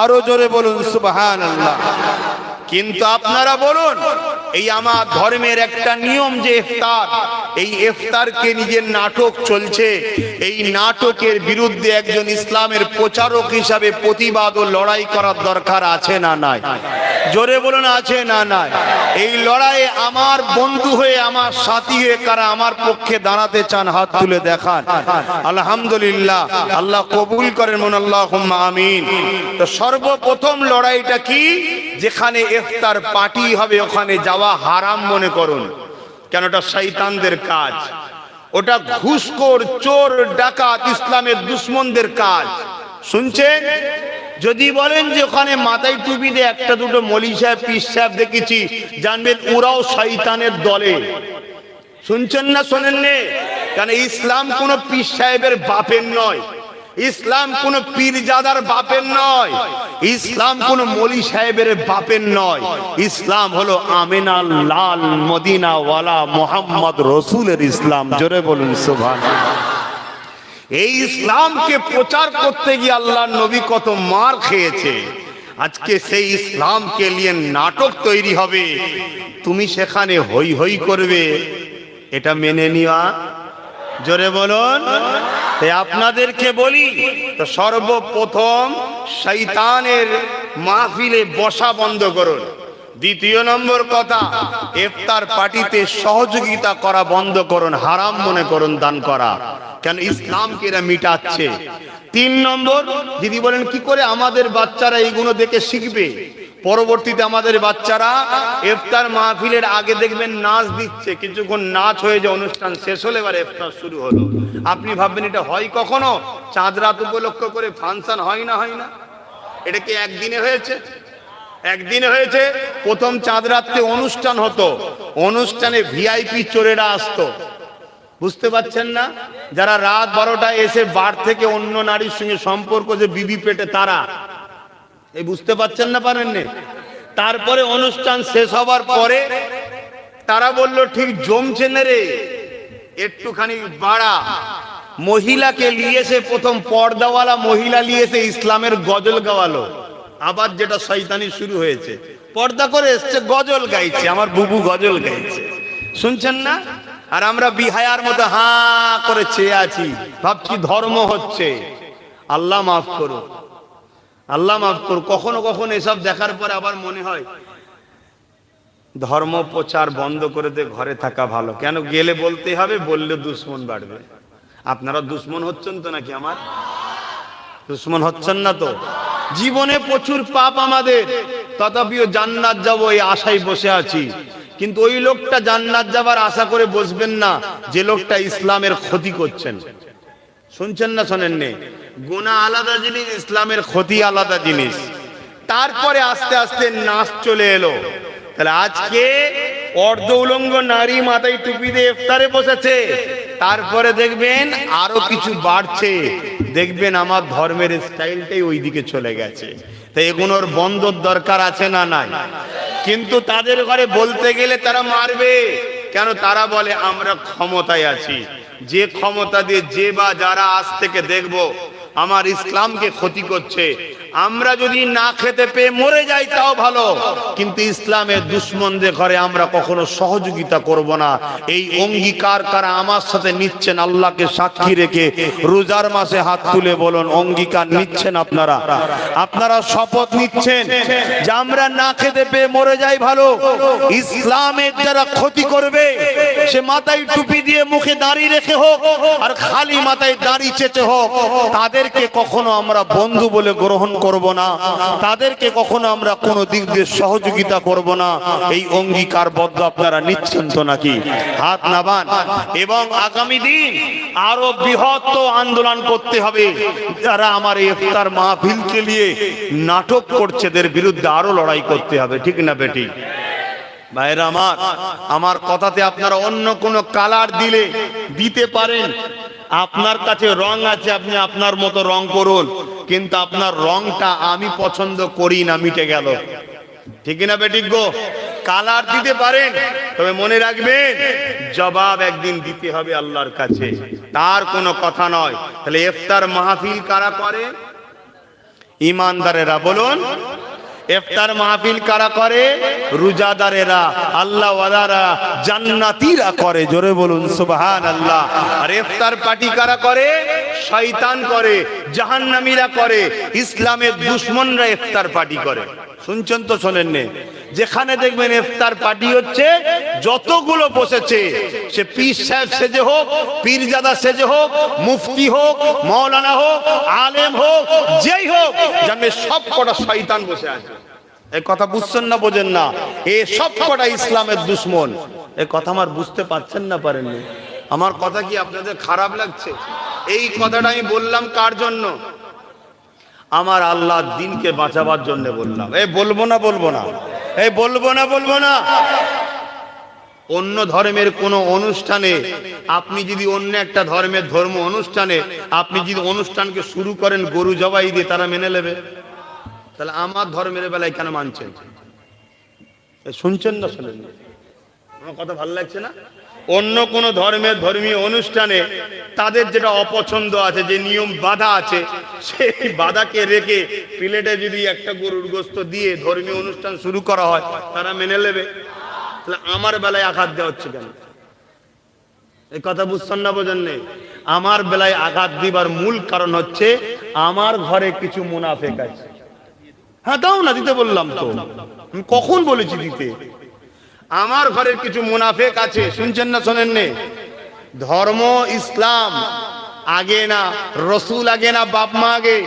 আরো জোরে বলুন সুবহানাল্লাহ। কিন্তু আপনারা বলুন, এই আমার ধর্মের একটা নিয়ম যে ইফতার, এই ইফতারকে নিজের নাটক চলছে, এই নাটকের বিরুদ্ধে একজন ইসলামের প্রচারক হিসাবে প্রতিবাদ ও লড়াই করার দরকার আছে না নাই? জোরে বলুন, আছে না নাই? এই লড়াইয়ে আমার বন্ধু হয়ে, আমার সাথী হয়ে কারা আমার পক্ষে দাঁড়াতে চান হাত তুলে দেখান। আলহামদুলিল্লাহ, আল্লাহ কবুল করেন, মন আল্লাহুম্মা আমিন। তো সর্বপ্রথম লড়াইটা কি? যেখানে ইফতার পার্টি হবে ওখানে যাওয়া হারাম মনে করুন, কেন ওটা শয়তানদের কাজ, ওটা ঘুষখোর, চোর, ডাকাত, ইসলামের দুশমনদের কাজ। শুনছেন? যদি বলেন যে ওখানে মাথায় টুপি দিয়ে একটা দুটো মৌলভী সাহেব, পীর সাহেব দেখেছি, জানবেন ওরাও শয়তানের দলে। শুনছেন না শোনেন নে? কারণ ইসলাম কোন পীর সাহেবের বাপের নয়, ইসলাম কোন পীরজাদার বাপের নয়, ইসলাম কোন মৌলভী সাহেবের বাপের নয়। ইসলাম হলো আমিনা লাল মদিনা ওয়ালা মুহাম্মদ রসুলের ইসলাম। জোরে বলুন সুবহানাল্লাহ। এই ইসলামকে প্রচার করতে গিয়ে আল্লাহর নবী কত মার খেয়েছে। আজকে সেই ইসলামকে নিয়ে নাটক তৈরি হবে, তুমি সেখানে হই হই করবে, এটা মেনে নেওয়া? জোরে বলুন। তাই আপনাদেরকে বলি, তো সর্বপ্রথম শয়তানের মাহফিলে বসা বন্ধ করুন। দ্বিতীয় নম্বর কথা, ইফতার পার্টিতে সহযোগিতা করা বন্ধ করুন, হারাম মনে করুন দান করা, কেন ইসলামকে এরা মিটাচ্ছে। 3 নম্বর, যদি বলেন কি করে আমাদের বাচ্চারা এইগুলো দেখে শিখবে, পরবর্তীতে আমাদের বাচ্চারা ইফতার মাহফিলের আগে দেখবেন নাচ দিচ্ছে, কিছুক্ষণ নাচ হয়ে যায়, অনুষ্ঠান শেষ হলে এবার ইফতার শুরু হলো। আপনি ভাববেন এটা হয় কখনো? চাঁদ রাত উপলক্ষ করে ফাংশন হয় না? হয় না? এটা কি একদিনে হয়েছে? একদিনে হয়েছে। প্রথম চাঁদ রাতে অনুষ্ঠান হতো, অনুষ্ঠানে ভিআইপি চোরেরা আসতো, বুঝতে পারছেন না? যারা রাত 12টায় এসে বার থেকে অন্য নারীর সঙ্গে সম্পর্ক, যে বিবি পেটে, তারা এই বুঝতে পারছেন না, পারেন না? তারপরে অনুষ্ঠান শেষ হবার পরে তারা বলল ঠিক জমছে না রে, একটুখানি বাড়া। মহিলাকে নিয়ে এসে, প্রথম পর্দাওয়ালা মহিলা নিয়ে এসে ইসলামের গজল গাওয়ালো। আবার যেটা শয়তানি শুরু হয়েছে, পর্দা করে এসছে, গজল গাইছে, আমার বুবু গজল গাইছে, শুনছেন না? আর আমরা বিহায়ার মতো হা করে চেয়ে আছি, ভাবছি ধর্ম হচ্ছে। আল্লাহ মাফ করো, আল্লাহ মাফ করো। কখনো কখনো এসব দেখার পরে আবার মনে হয় ধর্ম প্রচার বন্ধ করে দিয়ে ঘরে থাকা ভালো। কেন গেলে বলতে হবে, বললে দুশ্মন বাড়বে। আপনারা দুশ্মন হচ্ছেন তো নাকি? আমার দুশ্মন হচ্ছেন না তো? জীবনে প্রচুর পাপ আমাদের, তথাপিও জান্নাত যাবো এই আশায় বসে আছি। কিন্তু ওই লোকটা জান্নাত যাবার আশা করে বসবেন না যে লোকটা ইসলামের ক্ষতি করছেন। শুনছেন না শোনেন নে? গুনাহ আলাদা জিনিস, ইসলামের ক্ষতি আলাদা জিনিস। তারপরে আস্তে আস্তে নাচ চলে এলো। তাহলে আজকে অর্ধ উলঙ্গ নারী মাথায় টুপি দিয়ে ইফতারে বসেছে, তারপরে দেখবেন আরো কিছু বাড়ছে, দেখবেন আমার ধর্মের স্টাইলটাই ওই দিকে চলে গেছে। তাই এগুলোর বন্ধর দরকার আছে না নাই? কিন্তু তাদের ঘরে বলতে গেলে তারা মারবে, কেন? তারা বলে আমরা ক্ষমতায় আছি। যে ক্ষমতা দিয়ে যে বা যারা আজ থেকে দেখবো আমার ইসলামকে ক্ষতি করছে, আমরা যদি না খেতে পেয়ে মরে যাই তাও ভালো, কিন্তু ইসলামের দুশমনদের ঘরে আমরা কখনো সহযোগিতা করব না। এই অঙ্গীকার কারা আমার সাথে নিচ্ছেন? আল্লাহকে সাক্ষী রেখে রোজার মাসে হাত তুলে বলুন, অঙ্গীকার নিচ্ছেন আপনারা? আপনারা শপথ নিচ্ছেন যে আমরা না খেতে পেয়ে মরে যাই ভালো, ইসলামের যারা ক্ষতি করবে, সে মাথায় টুপি দিয়ে মুখে দাড়ি রেখে হোক আর খালি মাথায় দাড়ি চেঁচে হোক, তাদেরকে কখনো আমরা বন্ধু বলে গ্রহণ করব না, তাদেরকে কখনো আমরা কোনো দিক দিয়ে সহযোগিতা করব না। এই অঙ্গীকারবদ্ধ আপনারা নিচ্ছেন তো নাকি? হাত নামান। এবং আগামী দিন আরো বৃহৎ আন্দোলন করতে হবে। যারা আমার ইফতার মাহফিলকে নিয়ে নাটক করছে এদের বিরুদ্ধে আরো লড়াই করতে হবে, ঠিক না বেটি? ভাইরা আমার কথাতে আপনারা অন্য কোনো কালার দিতে পারেন, আপনার কাছে রং আছে, আপনি আপনার মতো রং করুন, কিন্তু আপনার রংটা আমি পছন্দ করি না, মিটে গেল, ঠিক না বেটি গো? কালার দিতে পারেন, তবে মনে রাখবেন জবাব একদিন দিতে হবে আল্লাহর কাছে, তার কোনো কথা নয়। তাহলে ইফতার মাহফিল কারা করে? ইমানদারেরা। বলুন, ইফতার মাহফিল কারা করে? রোজাদারেরা, আল্লাহ ওয়ালারা, জান্নাতীরা করে। জোরে বলুন সুবহানাল্লাহ। আর ইফতার পার্টি কারা করে? শয়তান করে, জাহান্নামীরা করে, ইসলামের দুশমনরা ইফতার পার্টি করে। শুনছেন তো শোনেন নে? যেখানে দেখবেন ইফতার পার্টি হচ্ছে, যতগুলো বসেছে, সে পীর সাহেব সেজে হোক, পীরজাদা সেজে হোক, মুফতি হোক, মাওলানা হোক, আলেম হোক, যেই হোক, জানবে সব কটা শয়তান বসে আছে। এই কথা বুঝছেন না বোঝেন না? এই সব কটা ইসলামের দুশমন। এই কথা আমার বুঝতে পারছেন না পারেননি? আমার কথা কি আপনাদের খারাপ লাগছে? এই কথাটা আমি বললাম কার জন্য? আমার আল্লাহর দিনকে বাঁচাবার জন্য বললাম। এই বলবো না বলবো না, এই বলবো না বলবো না। অন্য ধর্মের কোন অনুষ্ঠানে আপনি যদি অন্য একটা ধর্মের ধর্ম অনুষ্ঠানে আপনি যদি অনুষ্ঠানকে শুরু করেন গরু জবাই দিয়ে, তারা মেনে নেবে। তাহলে আমার ধর্মের বেলায় কেন মানছেন? শুনছেন না শোনেন? আমার কথা ভালো লাগছে না? অন্য কোন ধর্মের ধর্মীয় অনুষ্ঠানে তাদের যেটা অপছন্দ আছে, যে নিয়ম বাধা আছে, সেই বাধাকে রেখে প্লেটে যদি একটা গরুর গোশত দিয়ে ধর্মীয় অনুষ্ঠান শুরু করা হয়, তারা মেনে নেবে। তাহলে আমার বেলায় আঘাত দেওয়া হচ্ছে কেন? এই কথা বুঝছেন না বোঝেন নেই? আমার বেলায় আঘাত দিবার মূল কারণ হচ্ছে আমার ঘরে কিছু মুনাফেক আছে। হ্যাঁ দাও না, দিতে বললাম তো, আমি কখন বলেছি দিতে? আমার ঘরের কিছু মুনাফেক আছে। শুনছেন না শোনেন নে? ধর্ম ইসলাম আগে না, রসুল আগে না, বাপ মা আগে?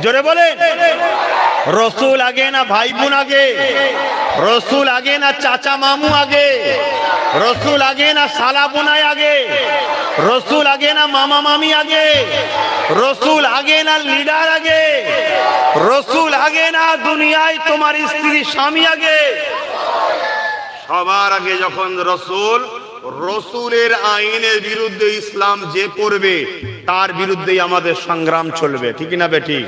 জোরে বলে। রসুল আগে না ভাই বোন আগে? রসুল আগে না চাচা মামু আগে? রসুল আগে না শালা বোনাই আগে? রসুল আগে না মামা মামি আগে? রসুল আগে না লিডার আগে? রসুল আগে না দুনিয়ায় তোমার স্ত্রী স্বামী আগে? সবার আগে যখন রসুল, রসুলের আইনের বিরুদ্ধে ইসলাম যে করবে তার বিরুদ্ধেই আমাদের সংগ্রাম চলবে। ঠিক না বেটি?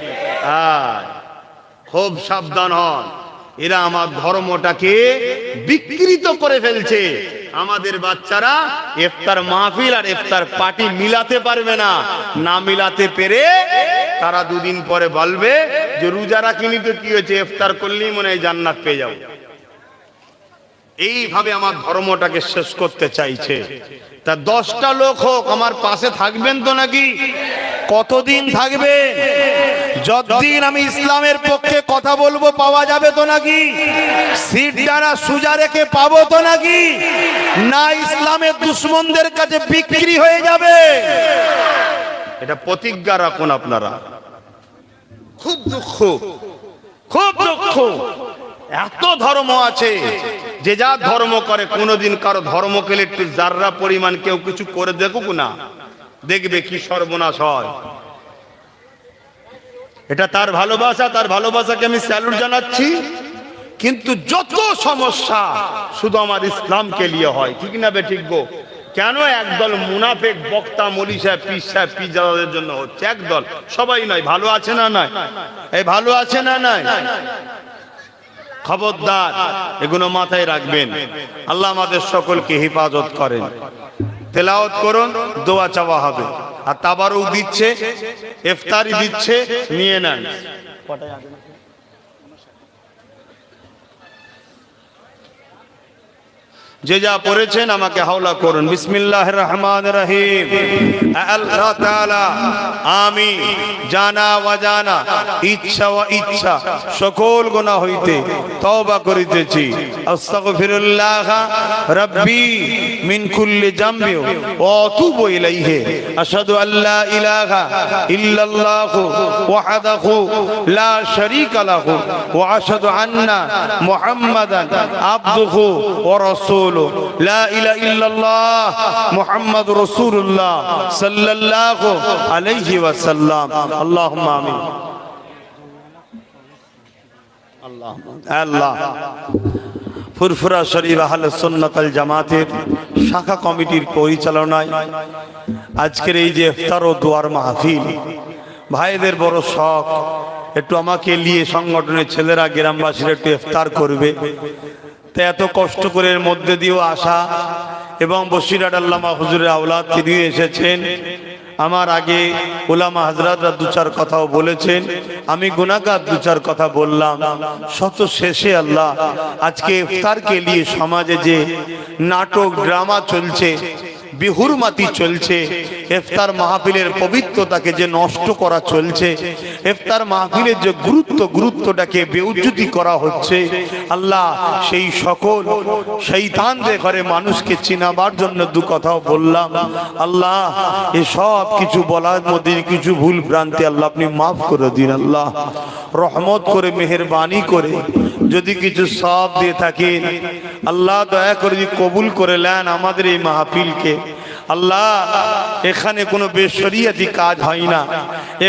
খুব সাবধান হন, এরা আমার ধর্মটাকে বিকৃত করে ফেলছে। আমাদের বাচ্চারা ইফতার মাহফিল আর ইফতার পার্টি মিলাতে পারবে না। না মিলাতে পেরে তারা দুদিন পরে বলবে যে রোজা রাখিনি তো কি হয়েছে, ইফতার করলেই মনে হয় জান্নাত পেয়ে যাবো। এইভাবে আমার ধর্মটাকে শেষ করতে চাইছে। তা 10টা লোক হোক, আমার পাশে থাকবেন তো নাকি? কতদিন থাকবে? যতদিন আমি ইসলামের পক্ষে কথা বলবো পাওয়া যাবে তো নাকি? সিট দ্বারা সুজা রেখে পাবো তো নাকি? না ইসলামের দুশমনদের কাছে বিক্রি হয়ে যাবে? এটা প্রতিজ্ঞা রাখুন আপনারা। খুব দুঃখ, খুব দুঃখ। এত ধর্ম আছে, যে যা ধর্ম করে, কোনোদিন কারো ধর্মকে একটু জাররা পরিমাণ কেউ কিছু করে দেখুক না, দেখবে কি সর্বনাশ হয়। এটা তার ভালোবাসা, তার ভালোবাসাকে আমি স্যালুট জানাচ্ছি। কিন্তু যত সমস্যা শুধু আমার ইসলামকে নিয়ে হয়। ঠিক না বে ঠিক গো? কেন একদল মুনাফেক বক্তা মলি সাহেব পীর সাহেব পীরজাদাদের জন্য হচ্ছে? একদল, সবাই নয়। ভালো আছে না নাই? এই ভালো আছে না নাই? খবরদার, এগুলো মাথায় রাখবেন। আল্লাহ আমাদের সকলকে হেফাজত করেন। তেলাওয়াত করুন, দোয়া চাওয়া হবে। আর তাবারুক দিচ্ছে, ইফতারি দিচ্ছে, নিয়ে নেন। যে যা পড়েছেন আমাকে হাওলা করুন। বিসমিল্লাহির রহমানির রহিম। আল্লাহ তাআলা আমি জানা অজানা, ইচ্ছা ও ইচ্ছা সকল গুনাহ হইতে তওবা করিতেছি। আস্তাগফিরুল্লাহ রাব্বি মিন কুল্লি যামবি ওয়া আতুবু ইলাইহি। আশহাদু আল্লা ইলাহা ইল্লাল্লাহ ওয়াহদাহু লা শারীকা লাহু ওয়া আশহাদু আন্না মুহাম্মাদান আবদুহু ওয়া রাসূলুহু। لا إله إلا الله محمد رسول الله صلى الله عليه وسلم. اللهم آمين. আল্লাহ ফুরফুরা শরীফ আহলে সুন্নাত ওয়াল জামাতের শাখা কমিটির পরিচালনায় আজকের এই যে ইফতার ও দোয়ার মাহফিল, ভাইদের বড় শখ, একটু আমাকে নিয়ে সংগঠনের ছেলেরা গ্রামবাসীরা একটু ইফতার করবে। তাই এত কষ্ট করে এর মধ্যে দিয়েও আসা, এবং বসিরহাট আল্লামা হুজুরের আওলাদ তিনি এসেছেন, আমার আগে উলামা হযরতরা দু চার কথাও বলেছেন, আমি গুনাহগার দু চার কথা বললাম। শত শেষে আল্লাহ আজকে ইফতারকে নিয়ে সমাজে যে নাটক ড্রামা চলছে, বিহুরমাতি চলছে, ইফতার মাহফিলের পবিত্রতাকে যে নষ্ট করা চলছে, ইফতার মাহফিলের যে গুরুত্বটাকে বেউজ্জতি করা হচ্ছে, আল্লাহ সেই সকল শয়তানদের ঘরে মানুষকে চিনাবার জন্য দু কথাও বললাম। আল্লাহ এই সব কিছু বলার মধ্যে কিছু ভুল ভ্রান্তি আল্লাহ আপনি মাফ করে দিন। আল্লাহ রহমত করে মেহেরবানি করে যদি কিছু সব দিয়ে থাকেন আল্লাহ দয়া করে কবুল করে নেন আমাদের এই মাহফিলকে। আল্লাহ এখানে কোনো বেশরিয়াতি কাজ হয় না,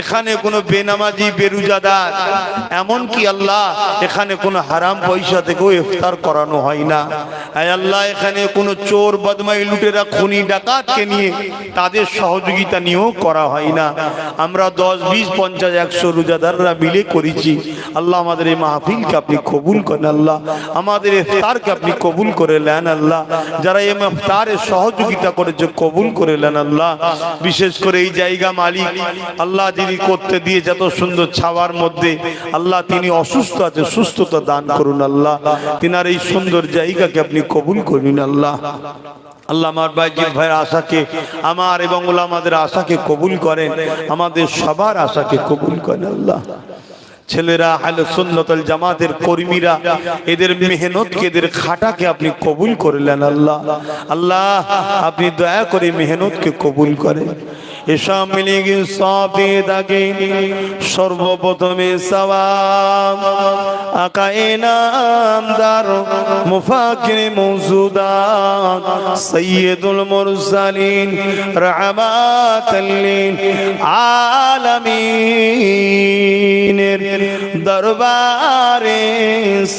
এখানে কোনো বেনামাজি বেরুজাদার, এমন কি আল্লাহ এখানে কোনো হারাম পয়সা থেকেও ইফতার করানো হয় না। আল্লাহ এখানে কোনো চোর বদমাই লুটেরা খুনি ডাকাতকে নিয়ে তাদের সহযোগিতা নিয়েও করা হয় না। আমরা 10, 20, 50, 100 রোজাদাররা মিলে করেছি। আল্লাহ আমাদের এই মাহফিলকে আপনি কবুল করেন। আল্লাহ আমাদের ইফতারকে আপনি কবুল করে নেন। আল্লাহ যারা এই ইফতারে সহযোগিতা করেছে কবুল করে নেন। আল্লাহ বিশেষ করে এই জায়গা মালিক আল্লাহ যিনি করতে দিয়ে যত সুন্দর ছাওয়ার মধ্যে আল্লাহ তিনি অসুস্থ আছে, সুস্থতা দান করুন। আল্লাহ তিনার এই সুন্দর জায়গাকে আপনি কবুল করুন। আল্লাহ আল্লাহ আমার বাইজির ভাইয়ের আশাকে, আমার এবং ওলামাদের আশাকে কবুল করেন, আমাদের সবার আশাকে কবুল করেন। আল্লাহ ছেলেরা আহলে সুন্নাত ওয়াল জামাতের কর্মীরা এদের মেহনতকে, এদের খাটাকে আপনি কবুল করলেন। আল্লাহ আল্লাহ আপনি দয়া করে মেহনতকে কবুল করেন। এসব মিলে গিয়ে সবে দাগে সর্বপ্রথমে সওয়াব আকায়ে নামদার মুফাকির মওজুদাত সাইয়্যিদুল মুরসালিন রাহমাতাল লিল আলামিনের দরবারে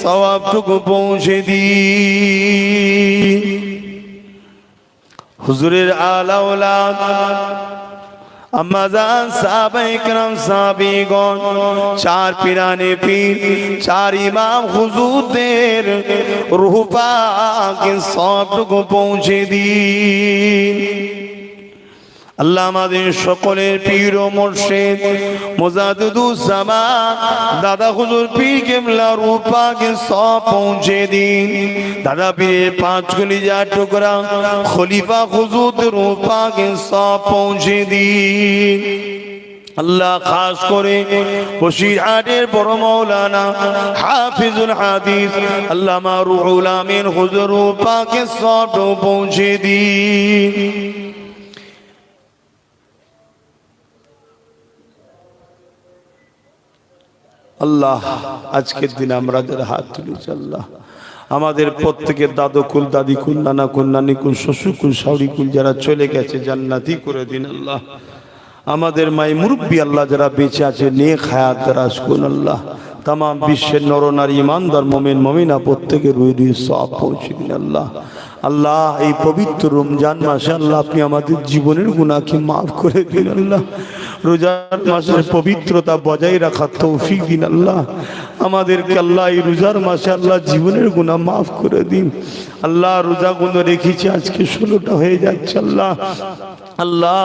সওয়াবটুকু পৌঁছে দিন। হুজুরের আলা ওলাদ আম্মাজান সাহাবায়ে কেরাম সাহাবীগণ, চার পিরানে পীর, চার ইমাম হুজুরদের রূহ পাকে সবটুকু পৌঁছে দিন। আল্লাহ আমাদের সকলের পীর ও মুর্শিদ মুজাদ্দিদুজ জামান দাদা হুজুর পীর কেবলা রূহ পাকে সব পৌঁছে দিন। দাদা পীরের 5 কলিজা টুকরা খলিফা হুজুরদের রূহ পাকে সব পৌঁছে দিন। আল্লাহ খাস করে বসিরহাটের বড় মাওলানা হাফিজুল হাদিস আল্লামা রুহুল আমিন হুজুর রূহ পাকে সব পৌঁছে দিন। আল্লাহ আজকের দিন আমরা যারা হাত তুলেছি আল্লাহ আমাদের প্রত্যেকের দাদুকুল, দাদিকুল, নানাকুল, নানিকুল, শ্বশুরকুল, শাওরিকুল যারা চলে গেছে জান্নাতি করে দিন। আল্লাহ আমাদের মাই মুরব্বী আল্লাহ যারা বেঁচে আছে নেক হায়াত দারাজ করুন। আল্লাহ তাম বিশ্বের নরনারী ইমানদার মোমেন মোমিনা প্রত্যেকের রুহি সব পৌঁছে দিন। আল্লাহ আল্লাহ এই পবিত্র রমজান মাসে আল্লাহ আপনি আমাদের জীবনের গুনাহকে মাফ করে দিন। আল্লাহ রোজার মাসের পবিত্রতা বজায় রাখার তৌফিক দিন। আল্লাহ আমাদেরকে আল্লাহ এই রোজার মাসে আল্লাহ জীবনের গুনাহ মাফ করে দিন। আল্লাহ রোজা গুলো রেখেছি আজকে 16টা হয়ে যাচ্ছে। আল্লাহ আল্লাহ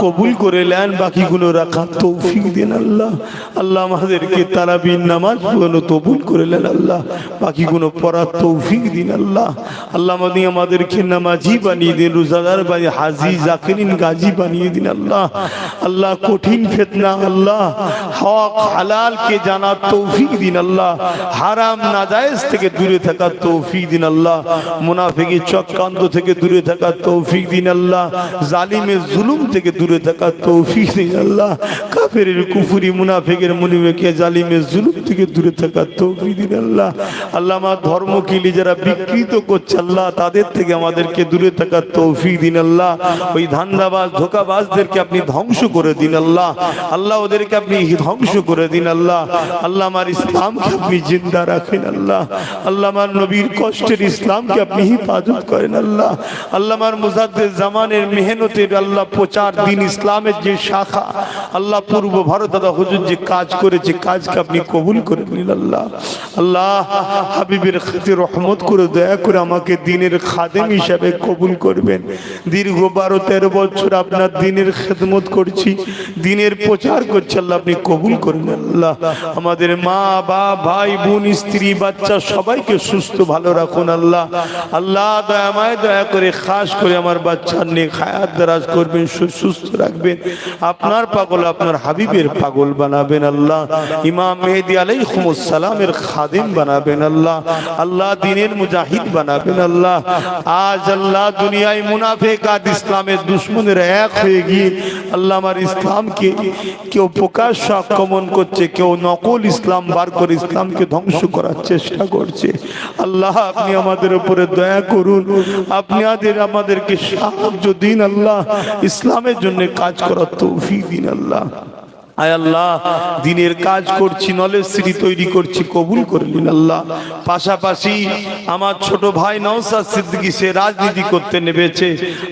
কবুল করে নেন, বাকিগুলো রাখার তৌফিক দিন। আল্লাহ আল্লাহ আমাদেরকে তারাবির নামাজ কবুল করে নেন। আল্লাহ বাকিগুলো পড়ার তৌফিক দিন। আল্লাহ আল্লাহ আমাদেরকে নামাজি বানিয়ে দিন, রোজাদার বানিয়ে হাজি জাকিরিন গাজী বানিয়ে দিন। আল্লাহ আল্লাহ কঠিন ফিতনা আল্লাহ হক হালালকে জানার তৌফিক দিন। আল্লাহ হারাম নাজায়েজ থেকে দূরে থাকার তৌফিক দিন। আল্লাহ মুনাফিকের চক্রান্ত থেকে দূরে থাকার তৌফিক দিন। আল্লাহ জালিমের জুলুম থেকে দূরে থাকার তৌফিক দিন। আল্লাহ কাফেরের কুফরি মুনাফিকের মুনিফিকে জালিমের জুলুম থেকে দূরে থাকার তৌফিক দিন। আল্লাহ আল্লাহ আমার ধর্মকে যারা বিকৃত করছে আল্লাহ তাদের থেকে আমাদেরকে দূরে থাকার তৌফিক দিন। আল্লাহ ওই ধান্দাবাজ ধোঁকাবাজদেরকে আপনি ধ্বংস করে দিন। আল্লাহ আল্লাহ। আল্লাহ ওদেরকে আপনি ধ্বংস করে দিন আল্লাহ। আল্লাহ আমার ইসলামকে আপনি জিন্দা রাখেন আল্লাহ। আল্লাহ আমার নবীর কষ্টের ইসলামকে আপনি হিফাজত করেন আল্লাহ। আল্লাহ আমার মুজাদ্দিদ জামানের মেহনতের আল্লাহ প্রচার দিন ইসলামের যে শাখা আল্লাহ পূর্ব ভারত দাদা হুজুর যে কাজ করেছে কাজকে আপনি কবুল করে নিন আল্লাহ। আল্লাহ হাবিবের খাতির রহমত করে দয়া করে আমাকে দিনের খাদেম হিসাবে কবুল করবেন। দীর্ঘ 12-13 বছর আপনার দিনের খেদমত করছি, দিনের প্রচার করছি আল্লাহ আপনি কবুল করুন আল্লাহ। আমাদের মা বাপ ভাই বোন স্ত্রী বাচ্চা সবাইকে সুস্থ ভালো রাখুন আল্লাহ। আল্লাহ দয়াময় দয়া করে খাস করে আমার বাচ্চার নেক হায়াত দারাজ করবেন, সুস্থ রাখবেন। আপনার পাগল আপনার হাবিবের পাগল বানাবেন আল্লাহ। ইমাম মেহেদী আলাইহিস সালামের খাদেম বানাবেন আল্লাহ। আল্লাহ দিনের মুজাহিদ বানাবেন আল্লাহ। আজ আল্লাহ দুনিয়ায় মুনাফিক আর ইসলামের দুশমনের এক হয়ে গিয়ে আল্লাহ আমার ইসলামকে কেউ প্রকাশ্য আক্রমণ করছে, কেউ নকল ইসলাম বার করে ইসলামকে ধ্বংস করার চেষ্টা করছে। আল্লাহ আপনি আমাদের উপরে দয়া করুন, আপনি আমাদেরকে সাহায্য দিন আল্লাহ। ইসলামের জন্য কাজ করার তৌফিক দিন আল্লাহ। আয় আল্লাহ দিনের কাজ করছি, নলেজ সিটি তৈরি করছি, কবুল করে নিন আল্লাহ। পাশাপাশি আমার ছোট ভাই নওশাদ সিদ্দিকী সে রাজনীতি করতে নেমেছে,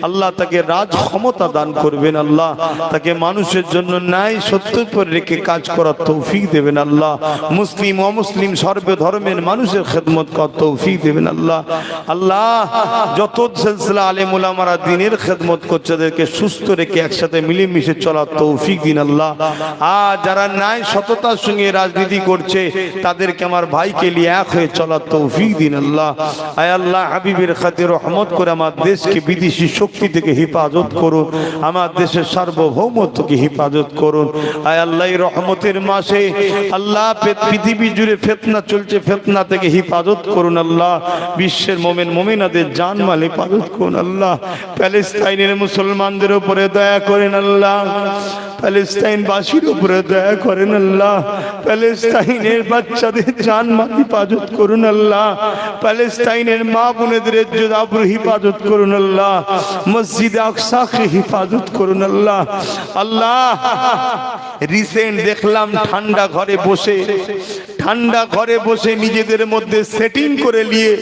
আল্লাহ তাকে রাজ ক্ষমতা দান করবেন আল্লাহ। তাকে মানুষের জন্য ন্যায় সত্যের উপর রেখে কাজ করার তৌফিক দেবেন আল্লাহ। মুসলিম অমুসলিম সর্ব ধর্মের মানুষের খেদমত করার তৌফিক দেবেন আল্লাহ। আল্লাহ যত সিলসিলা আলেম ওলামারা দিনের খেদমত করছে তাদেরকে সুস্থ রেখে একসাথে মিলেমিশে চলার তৌফিক দিন আল্লাহ। আর যারা ন্যায় সততার সঙ্গে রাজনীতি করছে তাদেরকে আমার ভাইকে নিয়ে এক হয়ে চলার তৌফিক দিন আল্লাহ। আয় আল্লাহ হাবিবের খাতির রহমত করে আমার দেশকে বিদেশি শক্তি থেকে হেফাজত করুন, আমার দেশের সার্বভৌমত্বকে হেফাজত করুন। আয় আল্লাহ এই রহমতের মাসে আল্লাহ পৃথিবী জুড়ে ফিতনা চলছে, ফিতনা থেকে হেফাজত করুন আল্লাহ। বিশ্বের মোমেন মোমিনাদের জানমাল হেফাজত করুন আল্লাহ। প্যালেস্তাইনের মুসলমানদের উপরে দয়া করেন আল্লাহ। প্যালেস্তাইন বাসীর উপরে দয়া করেন আল্লাহ। প্যালেস্তাইনের বাচ্চাদের জানমাল হেফাজত করুন আল্লাহ। প্যালেস্তাইনের মা বোনেদের ইজ্জত আবরু হেফাজত করুন আল্লাহ। মসজিদ আকসাকে হেফাজত করুন আল্লাহ। আল্লাহ রিসেন্ট দেখলাম ঠান্ডা ঘরে বসে নিজেদের মধ্যে সেটিং করে নিয়ে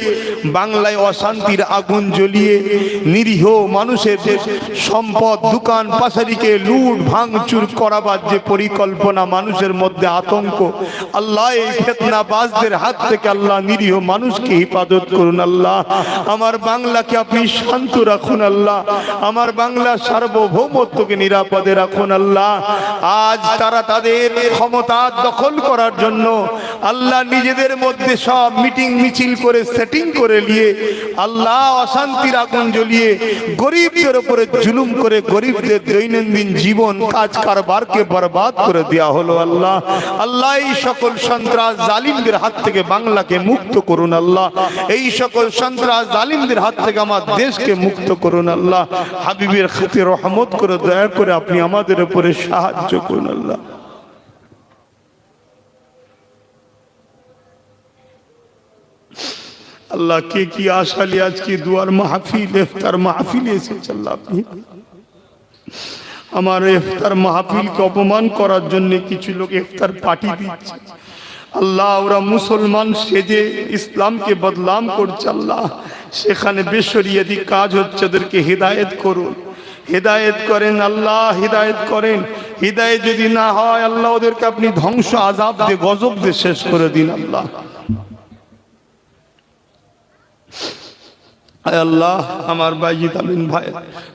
বাংলায় অশান্তির আগুন জ্বলিয়ে নিরীহ মানুষের সম্পদ দোকান পাশারিকে লুট ভাঙচুর করাবার যে পরিকল্পনা, মানুষের মধ্যে আতঙ্ক, আল্লাহ এই ফিতনাবাজদের হাত থেকে আল্লাহ নিরীহ মানুষকে হেফাজত করুন আল্লাহ। আমার বাংলাকে আপনি শান্ত রাখুন আল্লাহ। আমার বাংলার সার্বভৌমত্বকে নিরাপদে রাখুন আল্লাহ। আজ তারা তাদের ক্ষমতা দখল করার জন্য আল্লাহ নিজেদের মধ্যে সব মিটিং মিছিল করে সেটিং করে নিয়ে আল্লাহ অশান্তির আগুন জ্বলিয়ে গরিবদের উপরে জুলুম করে গরিবদের দৈনন্দিন জীবন কাজ কারবারকে বরবাদ করে দেওয়া হলো আল্লাহ। আল্লাহ এই সকল সন্ত্রাস জালিমদের হাত থেকে বাংলাকে মুক্ত করুন আল্লাহ। এই সকল সন্ত্রাস জালিমদের হাত থেকে আমার দেশকে মুক্ত করুন আল্লাহ। হাবিবের খাতির রহমত করে দয়া করে আপনি আমাদের উপরে সাহায্য করুন আল্লাহ। আল্লাহ কে কি আশালি আজকে দুয়ার মাহফিল ইফতার মাহফিল এসেছে আল্লাহ, আপনি আমার ইফতার মাহফিলকে অপমান করার জন্য কিছু লোক ইফতার পার্টি দিচ্ছে আল্লাহ। ওরা মুসলমান সেজে ইসলামকে বদনাম করছে আল্লাহ। সেখানে বেশরিয়াতি কাজ হচ্ছে, ওদেরকে হেদায়েত করুন, হেদায়েত করেন আল্লাহ, হেদায়েত করেন। হেদায়েত যদি না হয় আল্লাহ ওদেরকে আপনি ধ্বংস আযাব দিয়ে গজব দিয়ে শেষ করে দিন আল্লাহ। আল্লাহ আমার বাইজিদ আমিন ভাই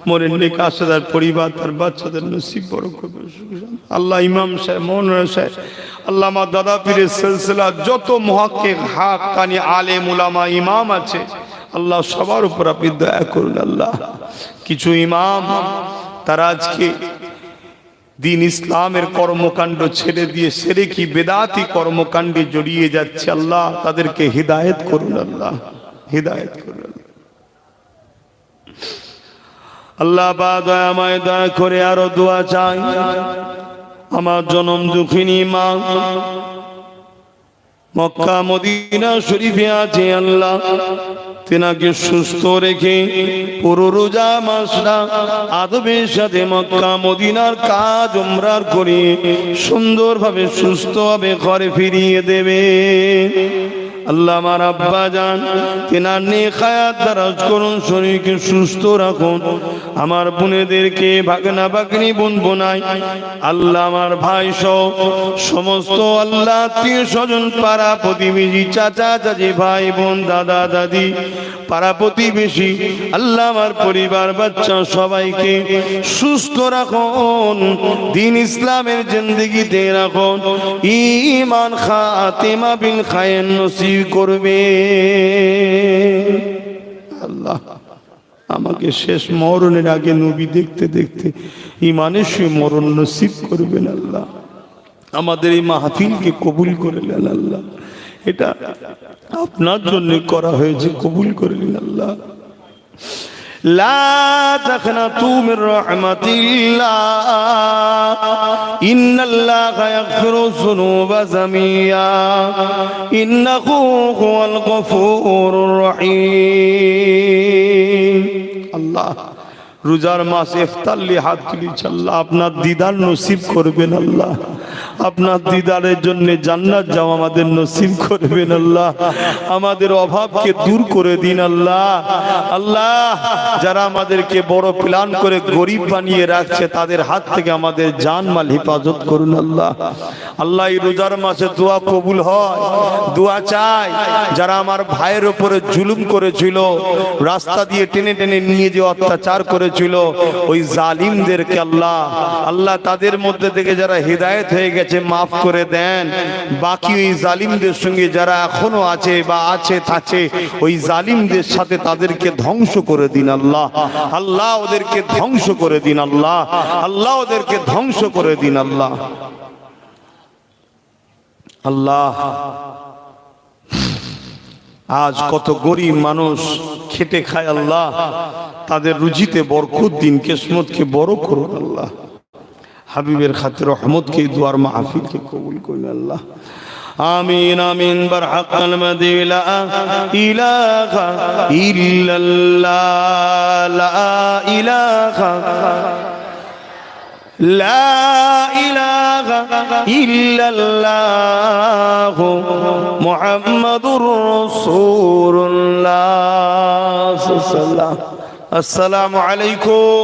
মরেন নেক আসাদার পরিবার তার বাচ্চাদের নসিব বড় করবে আল্লাহ। ইমাম সাহেব মৌলানা সাহেব আল্লাহ আমার দাদা পীরের সিলসিলা যত মুহাক্কিক হাক্কানি আলেম উলামা ইমাম আছে আল্লাহ সবার উপর আপনি দয়া করুন আল্লাহ। কিছু ইমাম তারা আজকে দিন ইসলামের কর্মকাণ্ড ছেড়ে দিয়ে শিরকি বেদাতি কর্মকাণ্ডে জড়িয়ে যাচ্ছে আল্লাহ, তাদেরকে হিদায়াত করুন আল্লাহ, হিদায়াত করুন আল্লাহ। দয়াময় দয়া করে আরো দোয়া চাই আমার জনম দুঃখিনী মা মক্কা মদিনা শরীফে আছে আল্লাহ, তেনাকে সুস্থ রেখে পুরো রোজা মাসটা আদবের সাথে মক্কা মদিনার কাজ উমরার করে সুন্দরভাবে সুস্থভাবে ঘরে ফিরিয়ে দেবে। আল্লাহ আমার আব্বা জান তেনার নেক হায়াত দারাজ করুন, শরীরকে সুস্থ রাখুন। আমার বোনেদেরকে ভাগনা ভাগ্নি বোন বোনাই আল্লাহ আমার ভাই সহ সমস্ত আল্লাহ আত্মীয় স্বজন পাড়া প্রতিবেশী চাচা চাচি ভাই বোন দাদা দাদি পাড়া প্রতিবেশী আল্লাহ আমার পরিবার বাচ্চা সবাইকে সুস্থ রাখুন, দ্বীন ইসলামের জিন্দেগিতে রাখুন, ঈমান খাতেমা বিল খায়ের নসিব করবে। আল্লাহ আমাকে শেষ মরণের আগে নবী দেখতে দেখতে ঈমানের সে মরণ নসিব করবেন। আল্লাহ আমাদের এই মাহফিলকে কবুল করে নেন। আল্লাহ এটা আপনার জন্য করা হয়েছে, কবুল করে নিন। আল্লাহ লা তাকনাতু মির রাহমাতিল্লাহ ইন্নাল্লাহা ইয়াগফিরু যুনুবা জামিয়া ইন্নাহু হুয়াল গফুরুর রহিম। আল্লাহ রোজার মাস ইফতারলি হাত তুলেছি, আল্লাহ আপনার দিদার নসিব করবেন। আল্লাহ আপনার দিদারের জন্য জান্নাত যাওয়া আমাদের নসিব করবেন। আল্লাহ আমাদের অভাবকে দূর করে দিন। আল্লাহ আল্লাহ যারা আমাদেরকে বড় প্ল্যান করে গরিব বানিয়ে রাখছে তাদের হাত থেকে আমাদের জানমাল হেফাজত করুন। আল্লাহ আল্লাহ এই রোজার মাসে দোয়া কবুল হয়, দোয়া চাই। যারা আমার ভাইয়ের উপরে জুলুম করেছিল, রাস্তা দিয়ে টেনে টেনে নিয়ে যে অত্যাচার করেছিল, ওই জালিমদেরকে আল্লাহ আল্লাহ তাদের মধ্যে থেকে যারা হিদায়েত হয়ে গেছে মাফ করে দেন। বাকি ওই জালিমদের সঙ্গে যারা এখনো আছে বা আছে থাকে ওই জালিমদের সাথে তাদেরকে ধ্বংস করে দিন। আল্লাহ আল্লাহ ওদেরকে ধ্বংস করে দিন। আল্লাহ আল্লাহ ওদেরকে ধ্বংস করে দিন। আল্লাহ আল্লাহ আজ কত গরিব মানুষ খেটে খায়, আল্লাহ তাদের রুজিতে বরকত দিন, কিসমতকে বড় করুন। আল্লাহ হাবিবের খাতির রহমতকে দুয়ার মাহফিলকে কবুল করুন। আল্লাহ আমিন আমিন বরহক কালমাতি লা ইলাহা ইল্লাল্লাহ লা ইলাহা লা ইলাহা ইল্লাল্লাহ মুহাম্মাদুর রাসূলুল্লাহ। আসসালামু আলাইকুম।